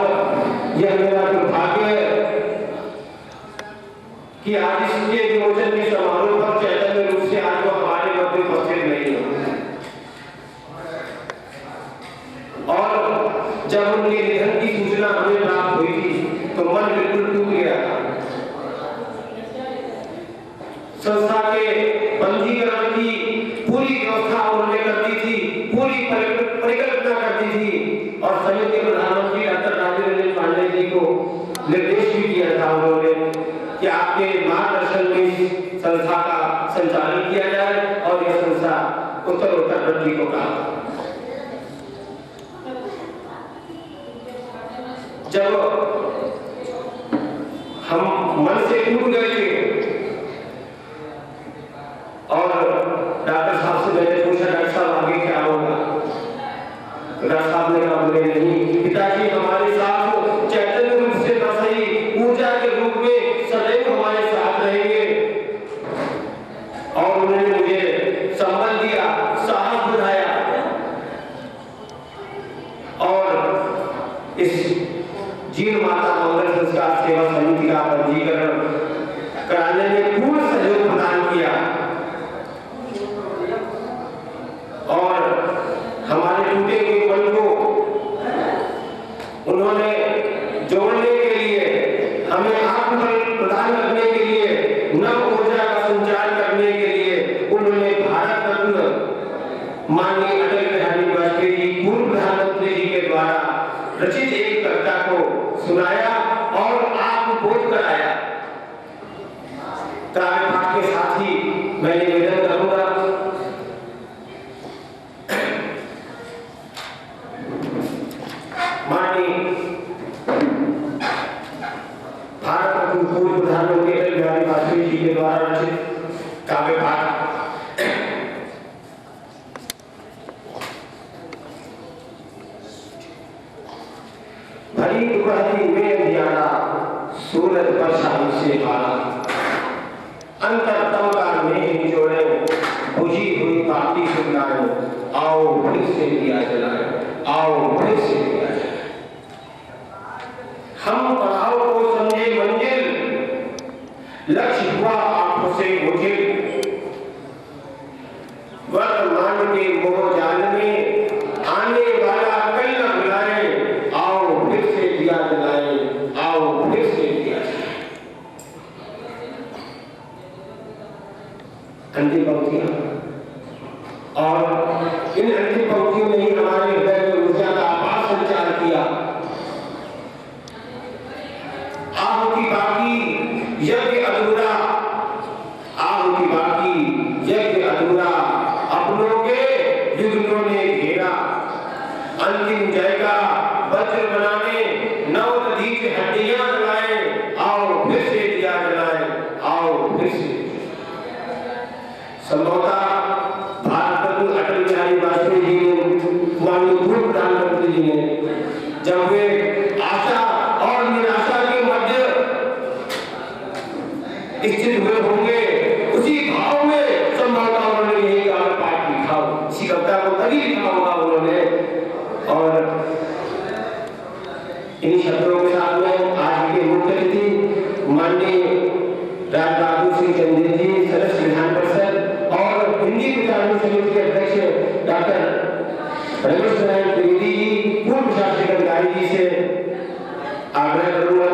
यह मेरा दुर्भाग्य है कि आज इसके विमोचन के समारोह पर चैतन्य रूप से आज वो हमारे मध्य उपस्थित नहीं है और जब उनके निधन की सूचना हमें प्राप्त हुई थी तो मन बिल्कुल टूट गया था। संस्था के पंजीकरण की पूरी व्यवस्था उन्होंने कर दी थी, पूरी परिकल्पना कर दी थी और संयुक्त प्रधानमंत्री डॉक्टर राजेंद्र रंजन पांडे जी को निर्देश भी किया था उन्होंने कि आपके मार्गदर्शन में संस्था का संचालन किया जाए और यह संस्था उत्तर वृद्धि को प्राप्त। जब हम मन से टूट गए थे और डॉक्टर साहब से मैंने पूछा, डॉक्टर साहब आगे क्या होगा? डॉक्टर साहब ने कहा मुझे नहीं, पिताजी हमारे साथ चैतन्य रूप से न सही ऊर्जा के रूप में सदैव हमारे साथ रहेंगे और उन्होंने मुझे संबल दिया, साहस बढ़ाया माननीय अटल बिहारी वाजपेयी जी पूर्व प्रधानमंत्री जी के द्वारा रचित एक कविता को सुनाया और आपको बोध कराया। काव्य पाठ के साथ ही मैं निवेदन करूंगा माननीय भारत रत्न पूर्व प्रधानमंत्री अटल बिहारी वाजपेयी जी के द्वारा रचित काव्य पाठ। भरी दुपहरी में अंधियारा सूरज पर शाही से हारा, अंतरतम का में जोड़े बुझी हुई बाती सुनाए, आओ फिर से दिया जलाए, आओ फिर से दिया जलाए। हम पड़ाव को समझे मंजिल, लक्ष्य हुआ आंखों से मुझे, वर्तमान के मोह जाल में आने वाला कल न बुलाए, आओ फिर से दिया जलाए, आओ फिर से दिया जलाए। अंतिम पंक्तियां, और इन अंतिम पंक्तियों ने ही हमारे हृदय में ऊर्जा का अपार संचार किया। आहुति बाकी यज्ञ अधूरा, आहुति बाकी यज्ञ अधूरा, अपनों के युगलों ने घेरा, अंतिम जय का वज्र बनाने नवदीप हड्डियां जलाए, आओ फिर से दिया जलाए, आओ फिर से। संभवतः भारत रत्न अटल बिहारी वाजपेयी जी ने, माननीय पूर्व प्रधानमंत्री जी ने, जब वे आशा और निराशा के मध्य स्थित हुए होंगे, उसी भाव में संभवतः उन्होंने यही काव्य पाठ लिखा, इसी कविता को तभी लिखा होगा उन्होंने। और इन शब्दों के साथ में आज के मुख्य अतिथि माननीय राज बहादुर सिंह चंदेल जी, सदस्य विधान परिषद और हिंदी प्रचार समिति के अध्यक्ष डॉक्टर रमेश नारायण त्रिवेदी जी, पूर्व प्रशासनिक अधिकारी जी से आग्रह करूंगा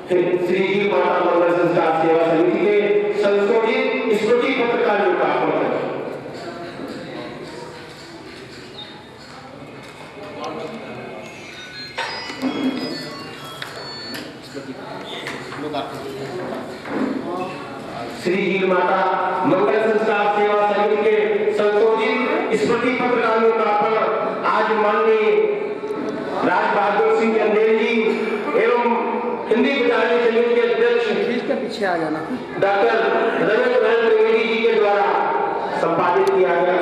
श्री जी माता मंगल संस्कार सेवा समिति के संशोधित स्मृति पत्र का लोकार्पण करें। श्री जी माता मंगल संस्कार सेवा समिति के संशोधित स्मृति पत्र का लोकार्पण आज माननीय राज बहादुर सिंह चंदेल जी एवं हिंदी प्रचार समिति के अध्यक्ष के पीछे आ जाना डॉक्टर रमेश नारायण त्रिवेदी जी के द्वारा संपादित किया गया।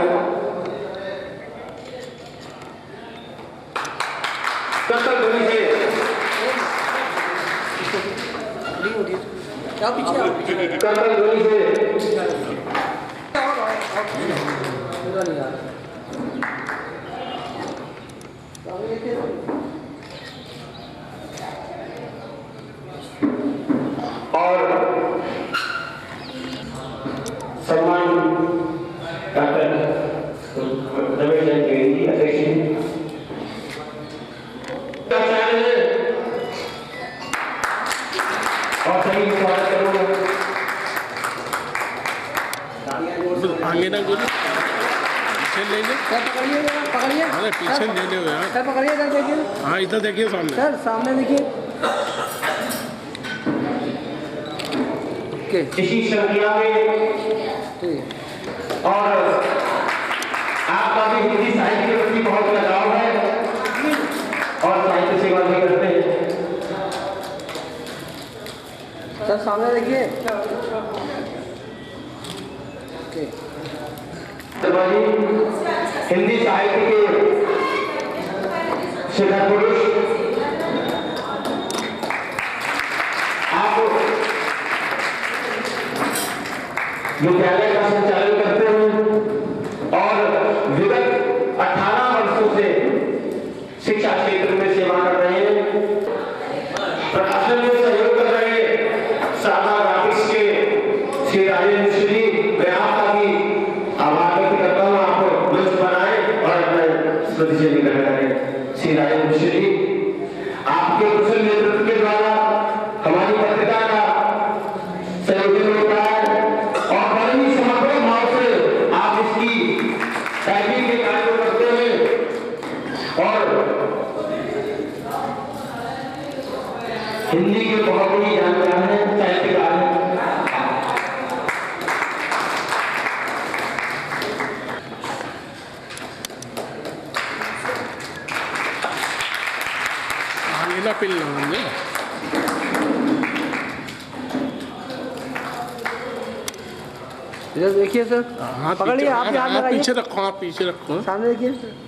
कर्तव्य ध्वनि से क्या पीछे कर्तव्य ध्वनि से पूरा नहीं आ रहा। और सम्मान डॉक्टर रमेश नारायण त्रिवेदी जी अध्यक्ष और सभी को स्वागत करूंगा। आगे ना गुरु पीछे ले ले, सर पकड़िए जरा, पकड़िए। अरे पीछे ले ले यार। सर पकड़िए, इधर देखिए। हाँ इधर देखिए सामने। सर सामने देखिए। ओके इसी श्रृंखला में ठीक। और आपका भी हिंदी साहित्य के प्रति बहुत लगाव है और साहित्य सेवा भी करते हैं। सर सामने देखिए। ओके हिंदी साहित्य के शिखर पुरुष, आप विद्यालय का संचालन करते हैं और विगत 18 वर्षों से शिक्षा क्षेत्र में सेवा कर रहे हैं। प्रकाशन में सहयोग कर रहे सादा ग्राफिक्स के श्री राजेंद्र मिश्र जी, मैं आपका भी आभार व्यक्त करता हूँ। आप मंच बनाए और अपने स्मृति से निकल करें। श्री राजेंद्र मिश्र जी, आपके कुशल नेतृत्व के द्वारा हमारी पत्रिका का संयोजन हो रहा है और बड़े ही समर्पण भाव से आप इसकी हिंदी के बहुत ही जानकार हैं, साहित्यकार हैं। आगे पिल्ला म्हणजे इधर देखिए सर, हाथ पकड़िए, आप भी हाथ हाथ लगाइए। पीछे रखो, आप पीछे रखो। सामने देखिए सर।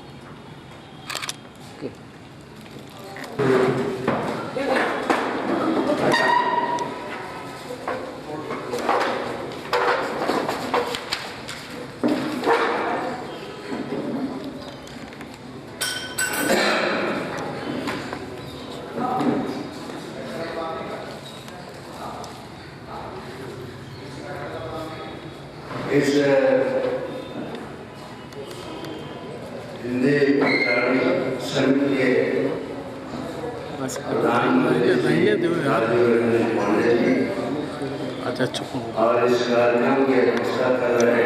इस हिंदी प्राणी समिति के बस प्रधानमंत्री रहने दो यार। पांडे जी अच्छा चुप हो। और इस कार्यक्रम की अध्यक्षता कर रहे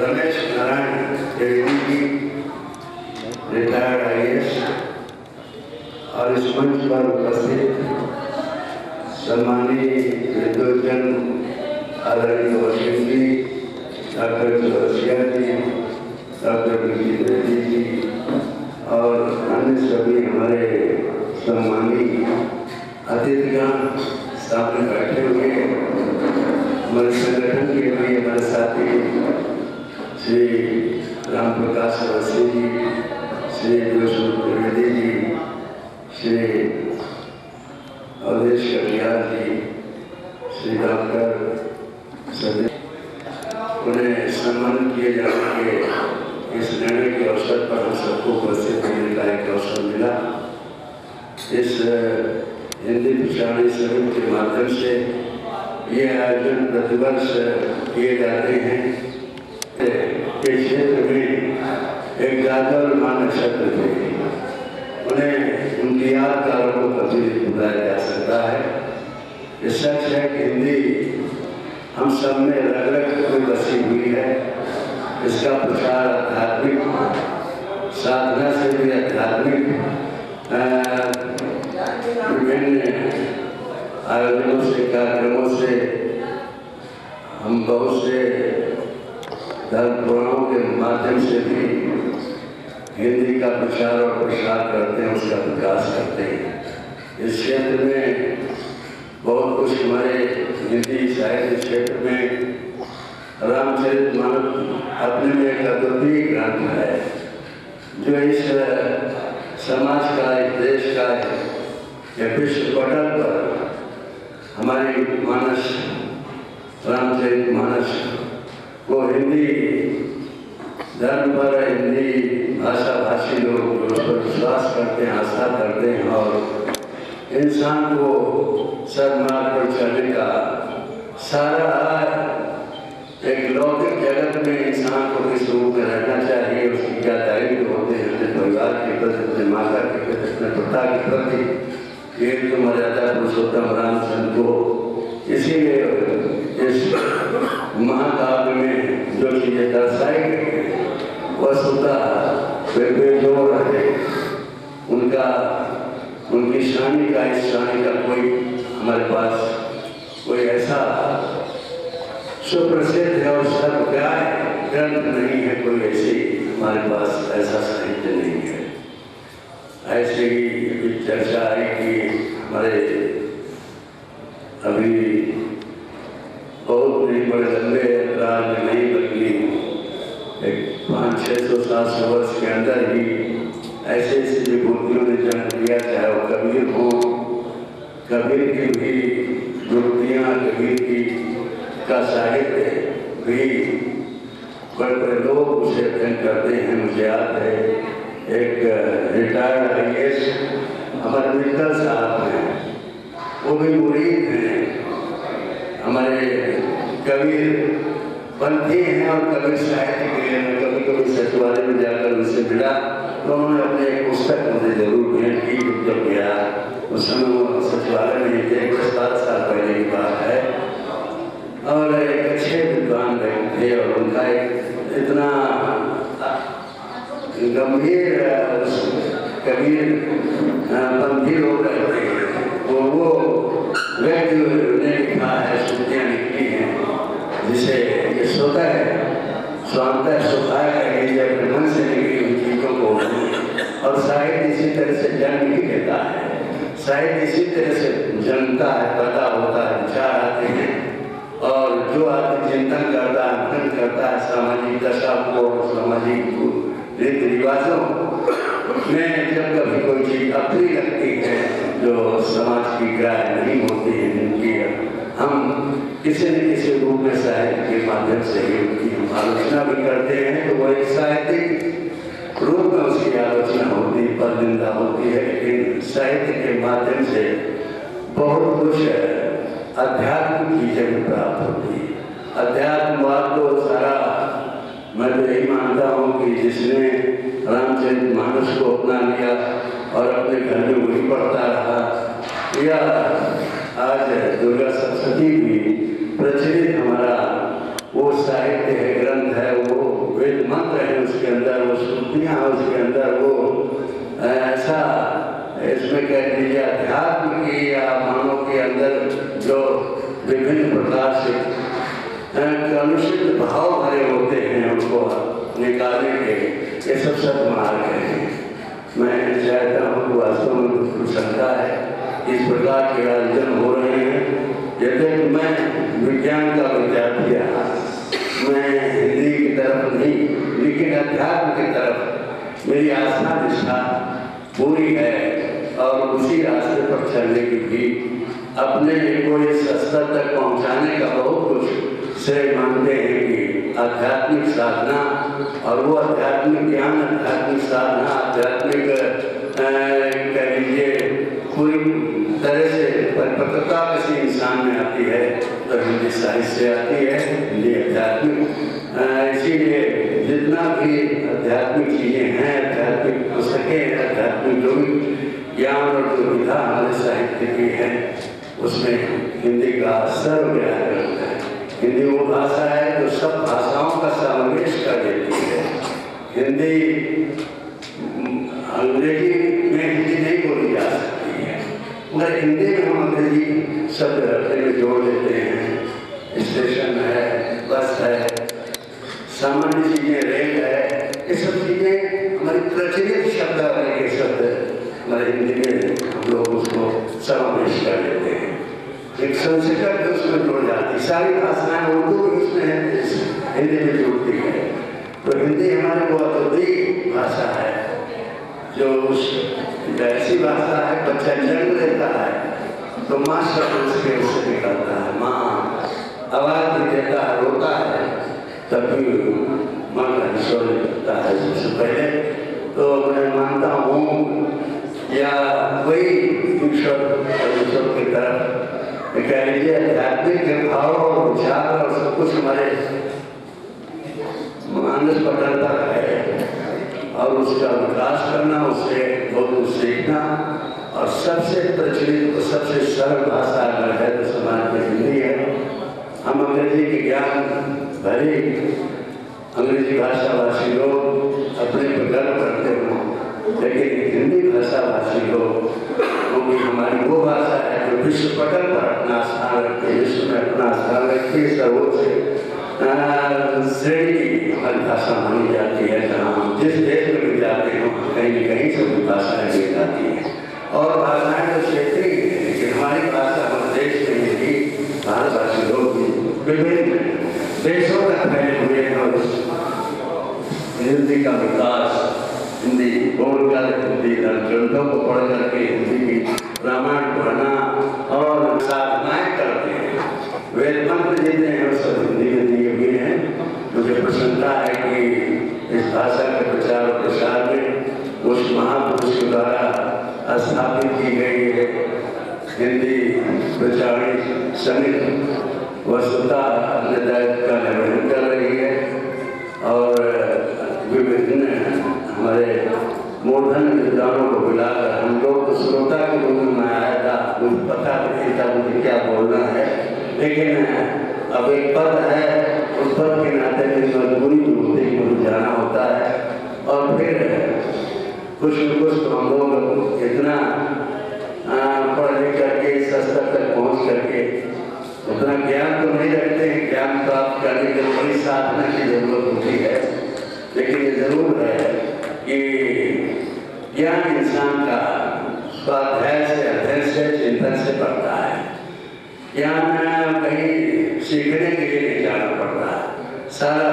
रमेश नारायण त्रिवेदी जी, रिटायर्ड IAS, और इस मंच पर उपस्थित सम्मानीय विद्वजन आदरणीय वकील जी, डॉक्टर चौरसिया जी, डॉक्टर रेड्डी जी और अन्य सभी हमारे सम्मानीय अतिथिगण सामने बैठे हुए, हमारे संगठन के लिए हमारे साथी श्री राम प्रकाश अवस्थी जी, श्री जोशुर त्रिवेदी जी, श्री अवधेश कटियार जी, श्री डॉक्टर सदे, उन्हें सम्मानित किए जाने के इस निर्णय के अवसर पर हम सबको उपस्थित होने का एक अवसर मिला। इस हिंदी प्रसारण समिति के माध्यम से ये आयोजन प्रतिवर्ष किए जाते हैं। के क्षेत्र में एक जागरूकता नक्षत्र थे, उन्हें उनकी यादगारों को कभी भुलाया जा सकता है। ये सच है कि हिंदी हम सब में रग रग में बसी हुई है। इसका प्रसार आध्यात्मिक साधना से भी आध्यात्मिक विभिन्न आयोजनों से, कार्यक्रमों से, हम बहुत से धर्म पुराणों के माध्यम से भी हिंदी का प्रचार और प्रसार करते हैं, उसका विकास करते हैं। इस क्षेत्र में बहुत कुछ हमारे हिंदी साहित्य क्षेत्र में रामचरितमानस अपने में एक अद्वितीय ग्रंथ है, जो इस समाज का, इस देश का, एक विश्व पटल पर हमारी मानस, रामचरितमानस को हिंदी धर्म पर, हिंदी भाषा भाषी लोग उस पर विश्वास करते हैं, आस्था करते हैं और इंसान को सन्मार्ग पर चलने का सारा एक लौकिक जगत में इंसान को किस रूप में रहना चाहिए, उसकी क्या दायित्व होते हैं अपने परिवार के प्रति, अपने माता के प्रति, अपने पिता के प्रति, ये तो मर्यादा पुरुषोत्तम रामचंद्र को इसीलिए इस महाकाव्य में जो चीजें दर्शाई गई है वस्तुतः वे बेजोड़ है। उनकी शानी का, इस शानी का कोई हमारे पास कोई ऐसा सुप्रसिद्ध है और सर्वज्ञाय ग्रंथ नहीं है, कोई ऐसी हमारे पास ऐसा साहित्य नहीं है। ऐसे ही चर्चा आई कि हमारे अभी बहुत नहीं बड़े लंबे राज में नहीं, बल्कि एक 500-600-700 वर्ष के अंदर ही ऐसे ऐसे विभूतियों ने जन्म लिया, चाहे वो कबीर हो, कबीर की भी विभूतियाँ, कबीर की का साहित्य भी बड़े बड़े लोग उसे अध्ययन करते हैं। मुझे याद है एक रिटायर्ड IAS हमारे मित्तल साहब हैं, वो भी मुरीद हैं, हमारे कबीर पंथी हैं और कबीर साहित्य के लिए मैं कभी कभी सचिवालय में जाकर उनसे मिला तो उन्होंने अपने एक पुस्तक मुझे जरूर भेंट की। जब गया उस समय वो सचिवालय में थे, 10-12 साल पहले की बात है, और एक अच्छे विद्वान व्यक्ति थे और उनका एक इतना गंभीर कबीर पंथी लोग रहते हैं, वो व्यक्ति ने लिखा है, श्रुतियाँ निकली हैं, जिसे ये सोता है स्वांतः सुखाय कहेंगे जब मन से निकली हुई चीज़ों को। और साहित्य इसी तरह से जन्म ही लेता है, साहित्य इसी तरह से जन्मता है, पैदा होता है, विचार आते हैं, और जो आदमी चिंतन करता है, मनन करता है सामाजिक दशा को, सामाजिक रीति रिवाजों में, जब कभी कोई चीज अप्रिय लगती है जो समाज की ग्राह्य नहीं होती है, जिनकी हम किसी न किसी रूप में साहित्य के माध्यम से ही उनकी हम आलोचना भी करते हैं, तो वो एक साहित्यिक रूप में उसकी आलोचना होती है, परनिंदा होती है, लेकिन साहित्य के माध्यम से बहुत कुछ अध्यात्म की जगह प्राप्त होती है। अध्यात्मवाद तो सारा, मैं तो यही मानता हूँ कि जिसने रामचरितमानस को अपना लिया और अपने घर में वही पढ़ता रहा, या आज दुर्गा सप्तशती भी प्रचलित हमारा वो साहित्य है, ग्रंथ है, वो वेद मंत्र है उसके अंदर, वो श्रुतियाँ हैं उसके अंदर, वो ऐसा इसमें कह दीजिए अध्यात्म की या मानव के अंदर जो विभिन्न प्रकार से कलुषित भाव भरे होते हैं उनको निकालने के ये सब सदमार्ग हैं। मैं चाहता हूँ कि वास्तव में प्रसन्नता है इस प्रकार के आयोजन हो रहे हैं। यद्यपि मैं विज्ञान का विद्यार्थी रहा, मैं हिंदी की तरफ नहीं, लेकिन अध्यात्म की तरफ मेरी आस्था निष्ठा पूरी है, और उसी रास्ते पर चलने की भी अपने को इस स्तर तक पहुँचाने का बहुत कुछ श्रेय मानते हैं कि आध्यात्मिक साधना, और वो आध्यात्मिक ज्ञान, आध्यात्मिक साधना, आध्यात्मिक कह लीजिए पूरी तरह से परिपक्वता किसी इंसान में आती है तो हिंदी साहित्य से आती है, हिंदी आध्यात्मिक। इसीलिए जितना भी आध्यात्मिक चीज़ें हैं, आध्यात्मिक पुस्तकें हैं, आध्यात्मिक जो भी ज्ञान और जो विधा हमारे साहित्य की है, उसमें हिंदी का सर्वव्यापक है। हिंदी वो भाषा है जो सब भाषाओं का समावेश कर देती है। हिंदी अंग्रेजी में हिंदी नहीं बोली जा सकती है, मगर हिंदी में हम अंग्रेजी शब्द अपने में जोड़ लेते हैं। स्टेशन है, बस है, सामान्य चीज़ें, रेल है, ये सब चीज़ें हमारी प्रचलित शब्दावली के शब्द हमारे हिंदी में हम लोग उसको समावेश कर लेते हैं। एक संस्कृत भी उसमें जुड़ जाती, सारी भाषाएं उर्दू भी उसमें हिंदी में जुड़ती है। तो हिंदी हमारी वो अद्वितीय भाषा है, जो उस ऐसी भाषा है, बच्चा जन्म लेता है तो माँ शब्द उसके उससे निकलता है, माँ आवाज़ भी देता है, रोता है, तभी माँ का ईश्वर निकलता है सबसे पहले। तो मैं मानता हूँ या वही ईश्वर की तरफ कह लीजिए आध्यात्मिक भाव और विचार और सब कुछ हमारे मानस पटल पर है, और उसका विकास करना, उससे बहुत कुछ सीखना। और सबसे प्रचलित और सबसे सरल भाषा अगर है तो समाज में हिंदी है। हम अंग्रेजी के ज्ञान भले अंग्रेजी भाषाभाषी लोग अपने पर गर्व करते हो, लेकिन हिंदी भाषाभाषी लोग, क्योंकि हमारी वो भाषा है जो विश्व पटल पर अपना स्थान रखती है, विश्व में अपना स्थान रखती है, सर्वोच्च श्रेणी की हमारी भाषा मानी जाती है। जहाँ हम जिस देश में भी जाते हैं कहीं न कहीं सभी भाषाएं मिल जाती हैं, और भाषाएं तो क्षेत्रीय है, लेकिन हमारी भाषा हमारे देश में ही भारतवासी लोग भी विभिन्न देशों तक फैले हुए हैं। और हिंदी का विकास, हिंदी बोलकर, हिंदी ग्रंथों को पढ़ करके हिंदी की रामायण पढ़ना और साधनाएं करते हैं, वेद मंत्र जितने हैं सब हिंदी में दिए हुए हैं। मुझे प्रसन्नता है कि इस भाषा के प्रचार और प्रसार में उस महापुरुष के द्वारा स्थापित की गई है हिंदी प्रचारणी समिति वस्तुता अपने दायित्व का निर्वहन कर रही है, और विभिन्न हमारे मूर्धन विद्वानों को बुलाकर हम लोग तो श्रोता के रूप में आया था, मुझे पता नहीं था मुझे क्या बोलना है, लेकिन अब एक पद है, उस पद के नाते मेरी मजबूरी जो होती है मुझे जाना होता है। और फिर कुछ न कुछ तो हम लोग इतना पढ़ लिख करके इस स्तर तक पहुँच करके उतना ज्ञान तो नहीं रखते हैं, ज्ञान प्राप्त करने के लिए बड़ी साधना की जरूरत होती है, लेकिन ये जरूर है कि ज्ञान इंसान का स्वाध्याय से, अध्ययन से, चिंतन से बढ़ता है। ज्ञान कहीं सीखने के लिए नहीं जाना पड़ता है। सारा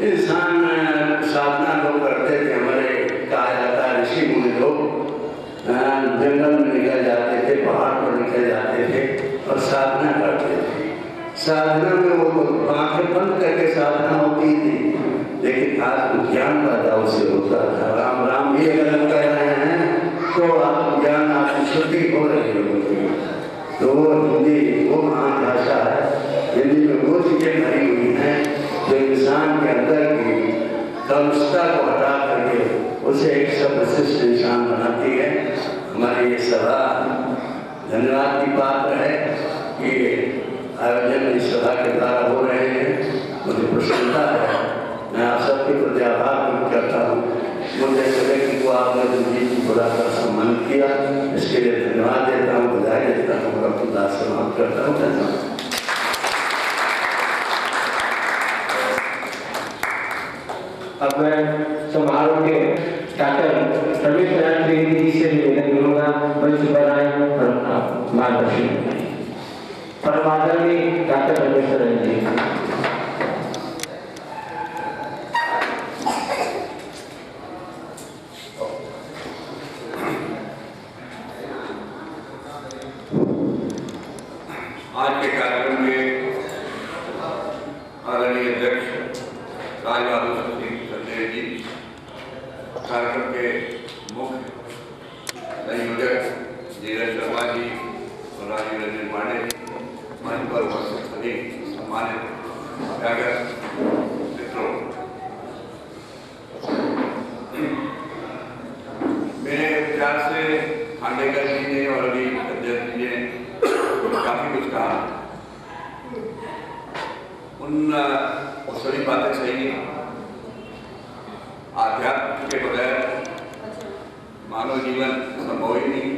इंसान साधना लोग करते थे, हमारे कहा जाता है ऋषि मुनि लोग जंगल में निकल जाते थे, पहाड़ पर निकल जाते थे और साधना करते थे। साधना में वो आंखें बंद करके साधना होती थी, लेकिन आज ज्ञान पैदा उससे होता था। राम राम भी अगर हम कह रहे हैं तो आत्मज्ञान, आत्मशुद्धि हो रही होती है। तो वो हिंदी वो महान भाषा है, हिंदी में वो चीजें भरी हुई हैं जो इंसान के अंदर की कलुषता को हटा करके उसे एक सर्वश्रेष्ठ इंसान बनाती है। हमारी ये सभा धन्यवाद की पात्र है कि आयोजन इस सभा के द्वारा हो रहे हैं, मुझे प्रसन्नता है। मैं आप सबके प्रति आभार व्यक्त करता हूँ। मुझे व्यक्ति को आपने जी की बुलाकर सम्मानित किया, इसके लिए धन्यवाद देता हूँ, बधाई देता हूँ और अपनी बात समाप्त करता हूँ। धन्यवाद। अब मैं समारोह के कैप्टन रमेश नारायण त्रिवेदी जी से निवेदन करूंगा मंच पर आए और अपना मार्गदर्शन करें। परमादरणीय कैप्टन रमेश नारायण जी। आज के कार्यक्रम में आदरणीय अध्यक्ष राजबहादुर सचदेव जी, कार्यक्रम के मुख्य संयोजक नीरज शर्मा जी और राजीव रंजन पांडे, मंच पर उपस्थित सभी सम्मानित अभ्यागत मित्रों, मेरे विचार से खांडेकर जी ने और अभी अध्यक्ष जी ने काफी कुछ कहा। उन सभी बातें सही हैं। आध्यात्म के बगैर मानव जीवन संभव ही नहीं।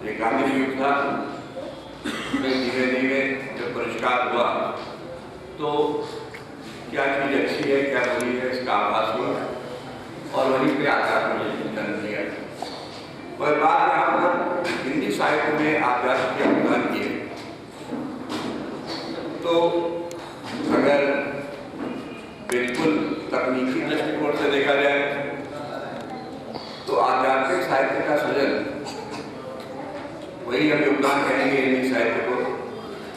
एक गांधी युग था, धीरे धीरे जब परिष्कार हुआ तो क्या चीज अच्छी है क्या बुरी है इसका आभास हुआ और वहीं पे आध्यात्म ने जन्म लिया। और बात यहाँ पर हिंदी साहित्य में आध्यात्म के योगदान किए तो अगर बिल्कुल तकनीकी दृष्टिकोण से देखा जाए तो आध्यात्मिक साहित्य का सृजन, वही हम योगदान कहेंगे हिंदी साहित्य को,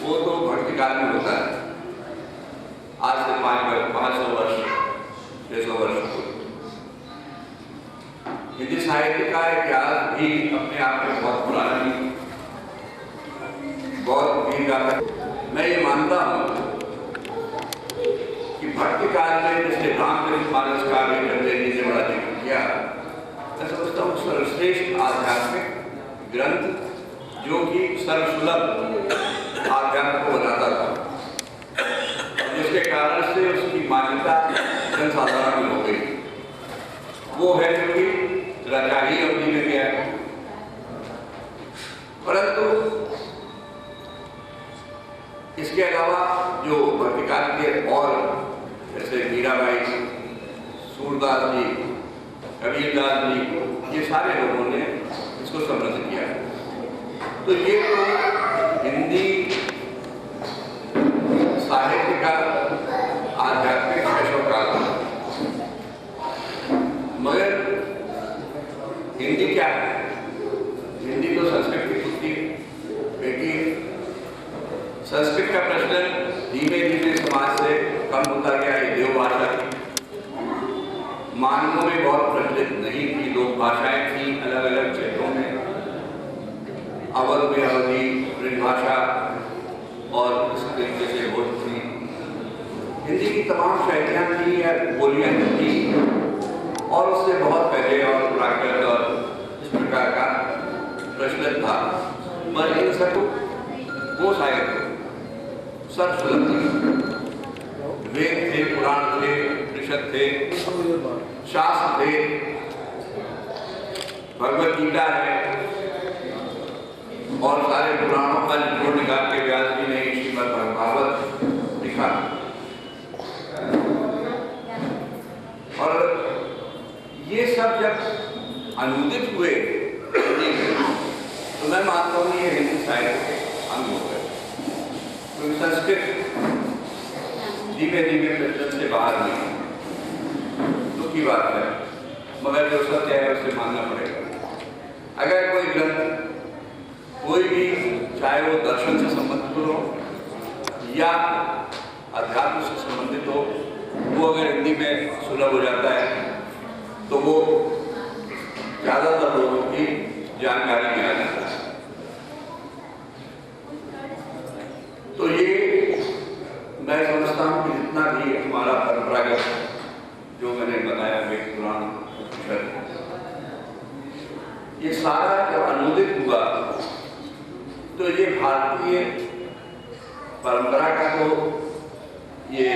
वो तो भक्तिकाल में होता है। आज से 500 वर्ष 600 वर्ष पूर्व हिंदी साहित्य का इतिहास भी अपने आप में बहुत पुराना नहीं, बहुत दीर्घ। मैं ये मानता हूँ कि भक्ति काल में जिसने रामचरित मानस का भी जी ने बड़ा जिक्र किया, मैं समझता हूँ सर्वश्रेष्ठ आध्यात्मिक ग्रंथ जो कि सर्वसुलभ आध्यात्म को बनाता था, जिसके कारण से उसकी मान्यता जनसाधारण में हो गई। वो है क्योंकि रचा ही अवधि में गया। परंतु इसके अलावा जो भक्तिकाल के और जैसे मीराबाई, सूरदास जी, कबीरदास जी, ये सारे लोगों ने इसको समृद्ध किया। तो ये तो हिंदी साहित्य का आध्यात्मिक शैशवकाल था। मगर हिंदी क्या है? हिंदी तो संस्कृत की पुत्री बेटी। संस्कृत का प्रचलन धीमे धीमे समाज से कम होता गया। ये देव भाषा थी, मानवों में बहुत प्रचलित नहीं थी। लोक भाषाएं थी अलग अलग क्षेत्रों में, अवध में अवधी, ब्रजभाषा और इस तरीके से भोजपुरी। हिंदी की तमाम शैलियाँ थी या बोलियाँ थी और उससे बहुत पहले और प्राकृत और इस प्रकार का प्रचलन था। पर इन सब वो साहित्य सर्वसुलभ थी वेद थे, पुराण थे, उपनिषद थे, शास्त्र थे, भगवत गीता है और सारे पुराणों का निचोड़ निकाल के व्यास जी ने श्रीमद् भागवत लिखा। और ये सब जब अनुदित हुए तो मैं मानता हूँ ये हिंदी साहित्य के अंग हो गए, क्योंकि संस्कृत धीमे धीमे प्रचलन से बाहर नहीं। दुख की बात है, मगर जो सत्य है उसे मानना पड़ेगा। अगर कोई ग्रंथ कोई भी, चाहे वो दर्शन से संबंधित हो या अध्यात्म से संबंधित हो, वो अगर हिंदी में सुलभ हो जाता है तो वो ज़्यादातर लोगों की जानकारी में आ जाता है। तो ये मैं समझता हूँ कि जितना भी हमारा परंपरागत, जो मैंने बताया वेद पुराण उपनिषद, ये सारा जब अनुदित हुआ तो ये भारतीय परंपरा का तो ये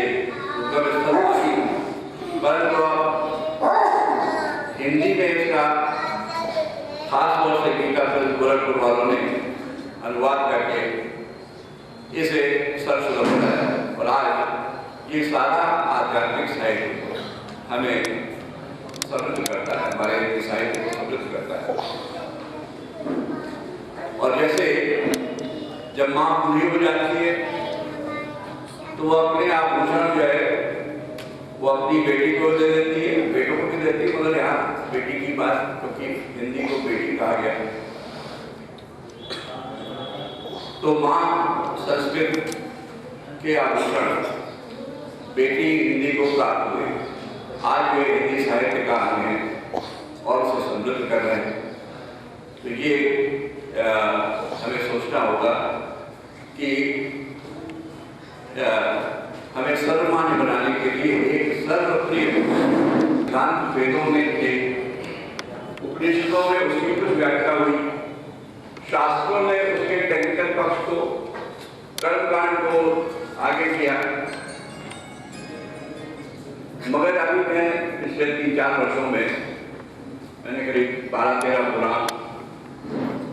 उद्गम स्थल थी, परंतु हिंदी में इसका खास तौर से गीता फिल्म गोरखपुर वालों ने अनुवाद करके इसे सर्वसुलभ बनाया। और आज ये सारा आध्यात्मिक साहित्य हमें समृद्ध करता है, हमारे साहित्य को समृद्ध करता है। और जैसे जब माँ बूढ़ी हो जाती है तो वो अपने आभूषण जो है वो अपनी बेटी को दे देती है, बेटों को भी देती है, मगर यहाँ बेटी की बात, क्योंकि हिंदी को बेटी कहा गया, तो माँ संस्कृत के आभूषण बेटी हिंदी को प्राप्त हुए। आज वे हिंदी साहित्य का अंग है और उसे समृद्ध कर रहे हैं। तो ये हमें सोचना होगा कि हमें सर्वमान्य बनाने के लिए एक सर्वप्रिय ग्रंथ वेदों में थे, उपनिषदों में उसकी कुछ व्याख्या हुई, शास्त्रों ने उसके टेक्निकल पक्ष को, कर्मकांड को आगे किया। मगर अभी मैं पिछले 3-4 वर्षों में मैंने करीब 12-13 पुराण,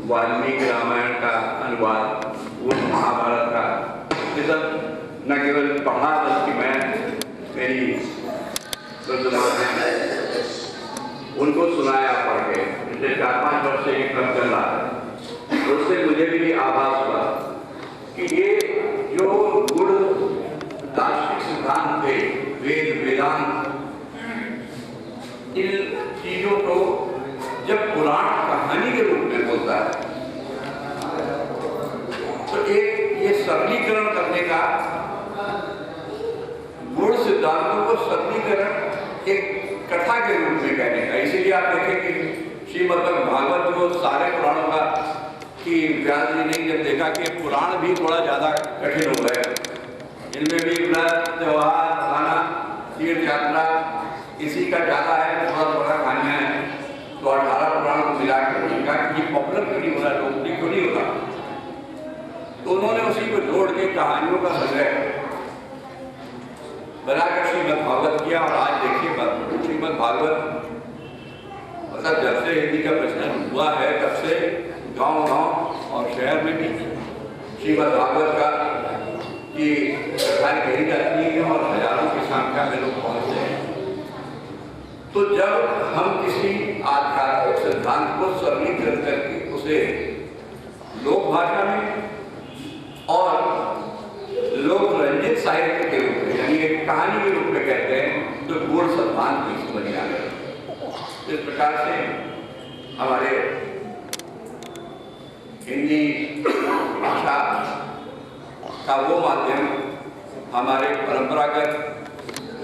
वाल्मीकि रामायण का अनुवाद, वो महाभारत का, ये सब न केवल पढ़ा बल्कि मैं मेरी उनको सुनाया पढ़ के। पिछले 4-5 वर्ष से ये क्रम चल रहा है। तो उससे मुझे भी आभास हुआ कि ये जो गुण दार्शनिक सिद्धांत थे, वेद वेदांत, इन चीजों को जब पुराण कहानी के रूप में बोलता है तो एक ये सरलीकरण करने का, गुण सिद्धांतों को सरलीकरण एक कथा के रूप में कहने का। इसीलिए आप देखें कि श्रीमद् भागवत जो सारे पुराणों का, कि व्यास जी ने जब देखा कि पुराण भी थोड़ा ज्यादा कठिन हो गए, इनमें भी व्रत, त्योहार, खाना, तीर्थ यात्रा इसी का ज्यादा है, थोड़ा कहानियां हैं, तो 18 पुराण को मिलाकर उनका ये पॉपुलर क्यों नहीं हो रहा, लोकप्रिय क्यों नहीं होता। तो उन्होंने उसी को जोड़ के कहानियों का संग्रह बनाकर श्रीमद् भागवत किया। और आज देखिए श्रीमद् भागवत मतलब जब से हिंदी का प्रचलन हुआ है तब से गांव-गांव और शहर में भी श्रीमद् भागवत का की कथाएं कही जाती हैं और हजारों की संख्या में लोग पहुंचते हैं। तो जब हम किसी आध्यात्मिक सिद्धांत को सरलीकृत करके उसे लोक भाषा में और लोक रंजित साहित्य के रूप में, यानी एक कहानी के रूप में कहते हैं, तो गुण सिद्धांत की समझ में आ गए। इस प्रकार से हमारे हिंदी भाषा का वो माध्यम हमारे परंपरागत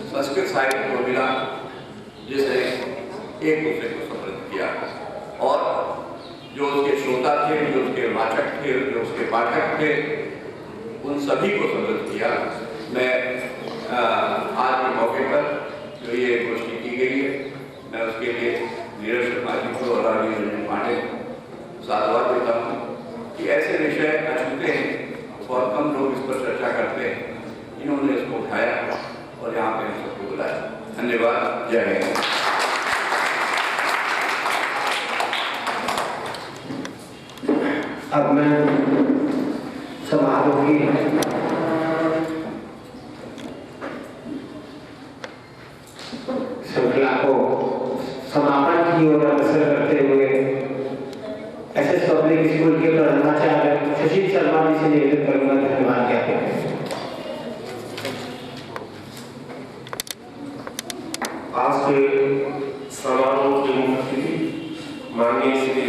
संस्कृत साहित्य को मिला, जिसने एक दूसरे को समृद्ध किया और जो उसके श्रोता थे, जो उसके वाचक थे, जो उसके पाठक थे, उन सभी को समृद्ध किया। मैं आज के मौके पर जो ये गोष्ठी की गई है, मैं उसके लिए नीरज शर्मा जी को और राजीव रंजन पांडे साधुवाद देता हूँ कि ऐसे विषय अछूते हैं, बहुत कम लोग इस पर चर्चा करते हैं, इन्होंने इसको उठाया धन्यवाद। जय हिंद। अब मैं समारोह की श्रृंखला को समापन की ओर अग्रसर करते हुए एसएस पब्लिक स्कूल के प्रधानाचार्य सुशील शर्मा जी से निवेदन करूंगा, धन्यवाद कहते हैं। आज के समारोह के मुख्य अतिथि माननीय श्री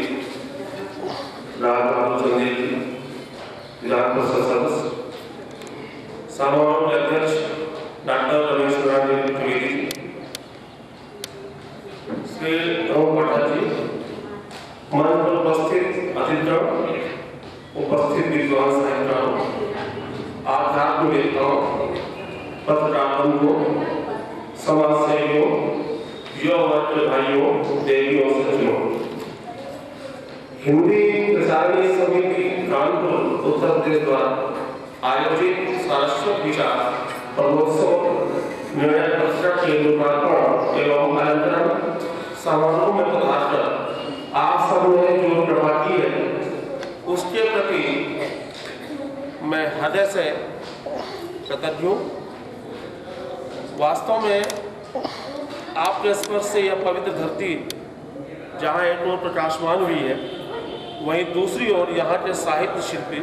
राज बहादुर चंदेल जी, विधान परिषद सदस्य, समारोह के अध्यक्ष डॉक्टर रमेश त्रिवेदी जी, श्री रघु भट्टाचार्य जी, मंच पर उपस्थित अतिथिगण, उपस्थित विद्वान साहित्यकारों, आध्यात्मिक नेताओं, पत्रकार बंधुओं, समाज सेवियों, युवा वर्ग के भाइयों, देवियों, सज्जनों, हिंदी प्रचारणी समिति कानपुर उत्तर प्रदेश द्वारा आयोजित सारस्वत विचार प्रमोत्सव निर्णय पत्र के लोकार्पण एवं अनंतरम समारोह में पधारकर आप सबने जो कृपा की है उसके प्रति मैं हृदय से कृतज्ञ हूँ। वास्तव में आपके स्पर्श से यह पवित्र धरती जहाँ एक ओर प्रकाशमान हुई है, वहीं दूसरी ओर यहाँ के साहित्य शिल्पी,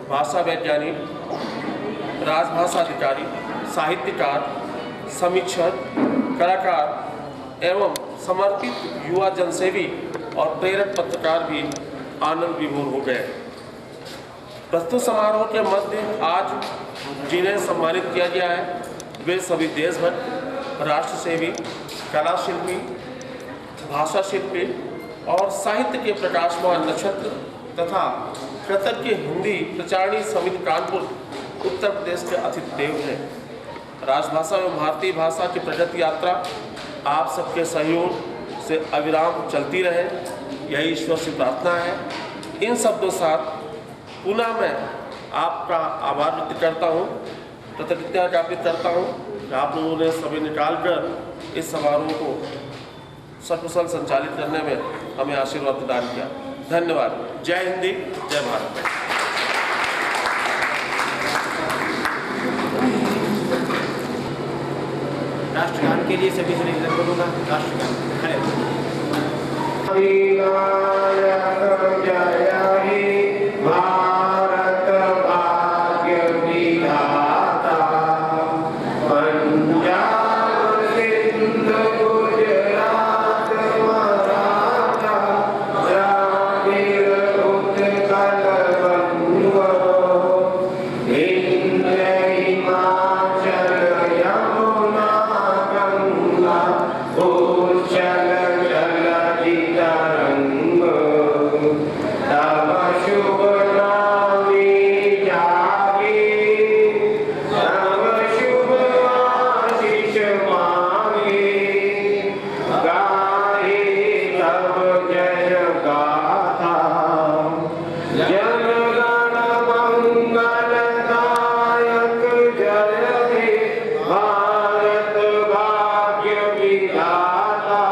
भाषा वैज्ञानिक, राजभाषा अधिकारी, साहित्यकार, समीक्षक, कलाकार एवं समर्पित युवा जनसेवी और प्रेरक पत्रकार भी आनंद विभोर हो गए। प्रस्तुत समारोह के मध्य आज जिन्हें सम्मानित किया गया है वे सभी देशभक्त, राष्ट्र सेवी, कला शिल्पी, भाषा शिल्पी और साहित्य के प्रकाशमान नक्षत्र तथा कृतज्ञ हिंदी प्रचारणी समिति कानपुर उत्तर प्रदेश के अतिथि देव हैं। राजभाषा एवं भारतीय भाषा की प्रगति यात्रा आप सबके सहयोग से अविराम चलती रहे, यही ईश्वर से प्रार्थना है। इन शब्दों के साथ पुनः मैं आपका आभार व्यक्त करता हूँ, कृतज्ञता ज्ञापित करता हूँ कि आप लोगों ने समय निकालकर इस समारोह को सकुशल संचालित करने में हमें आशीर्वाद प्रदान किया। धन्यवाद। जय हिंदी, जय भारत। राष्ट्रगान के लिए सभी से निवेदन करूँगा, राष्ट्रगान खड़े भारत भाग्य विधाता, पंजाब सिंध गुजरात मराठा, द्राविड़ उत्कल बंग, हिंद हिमाचल यमुना गंगा, उच्चल जलधि तरंग, तब शुभ नामी जागे, तब शुभ आशीष मांगे, गाहे तब जय गाथा, जन गण मंगल दायक, जय हे भारत भाग्य विधाता,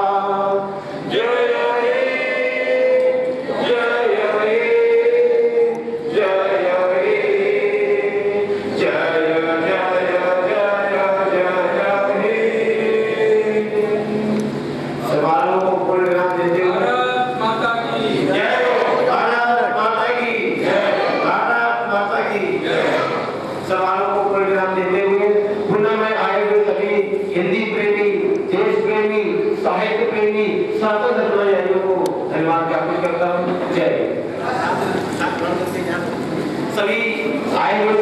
जय हे, जय हे, जय हे, जय जय जय जय हे। समारोह को पूर्ण विराम देते हुए भारत माता की जय हो, भारत माता की जय, भारत माता की जय। समारोह को पूर्ण विराम देते हुए पुनः मैं आए हुए सभी हिंदी प्रेमी, देश प्रेमी, साहित्य प्रेमी, साधु धर्माचार्यों को धन्यवाद ज्ञापित करता हूँ। जय। सभी आए हुए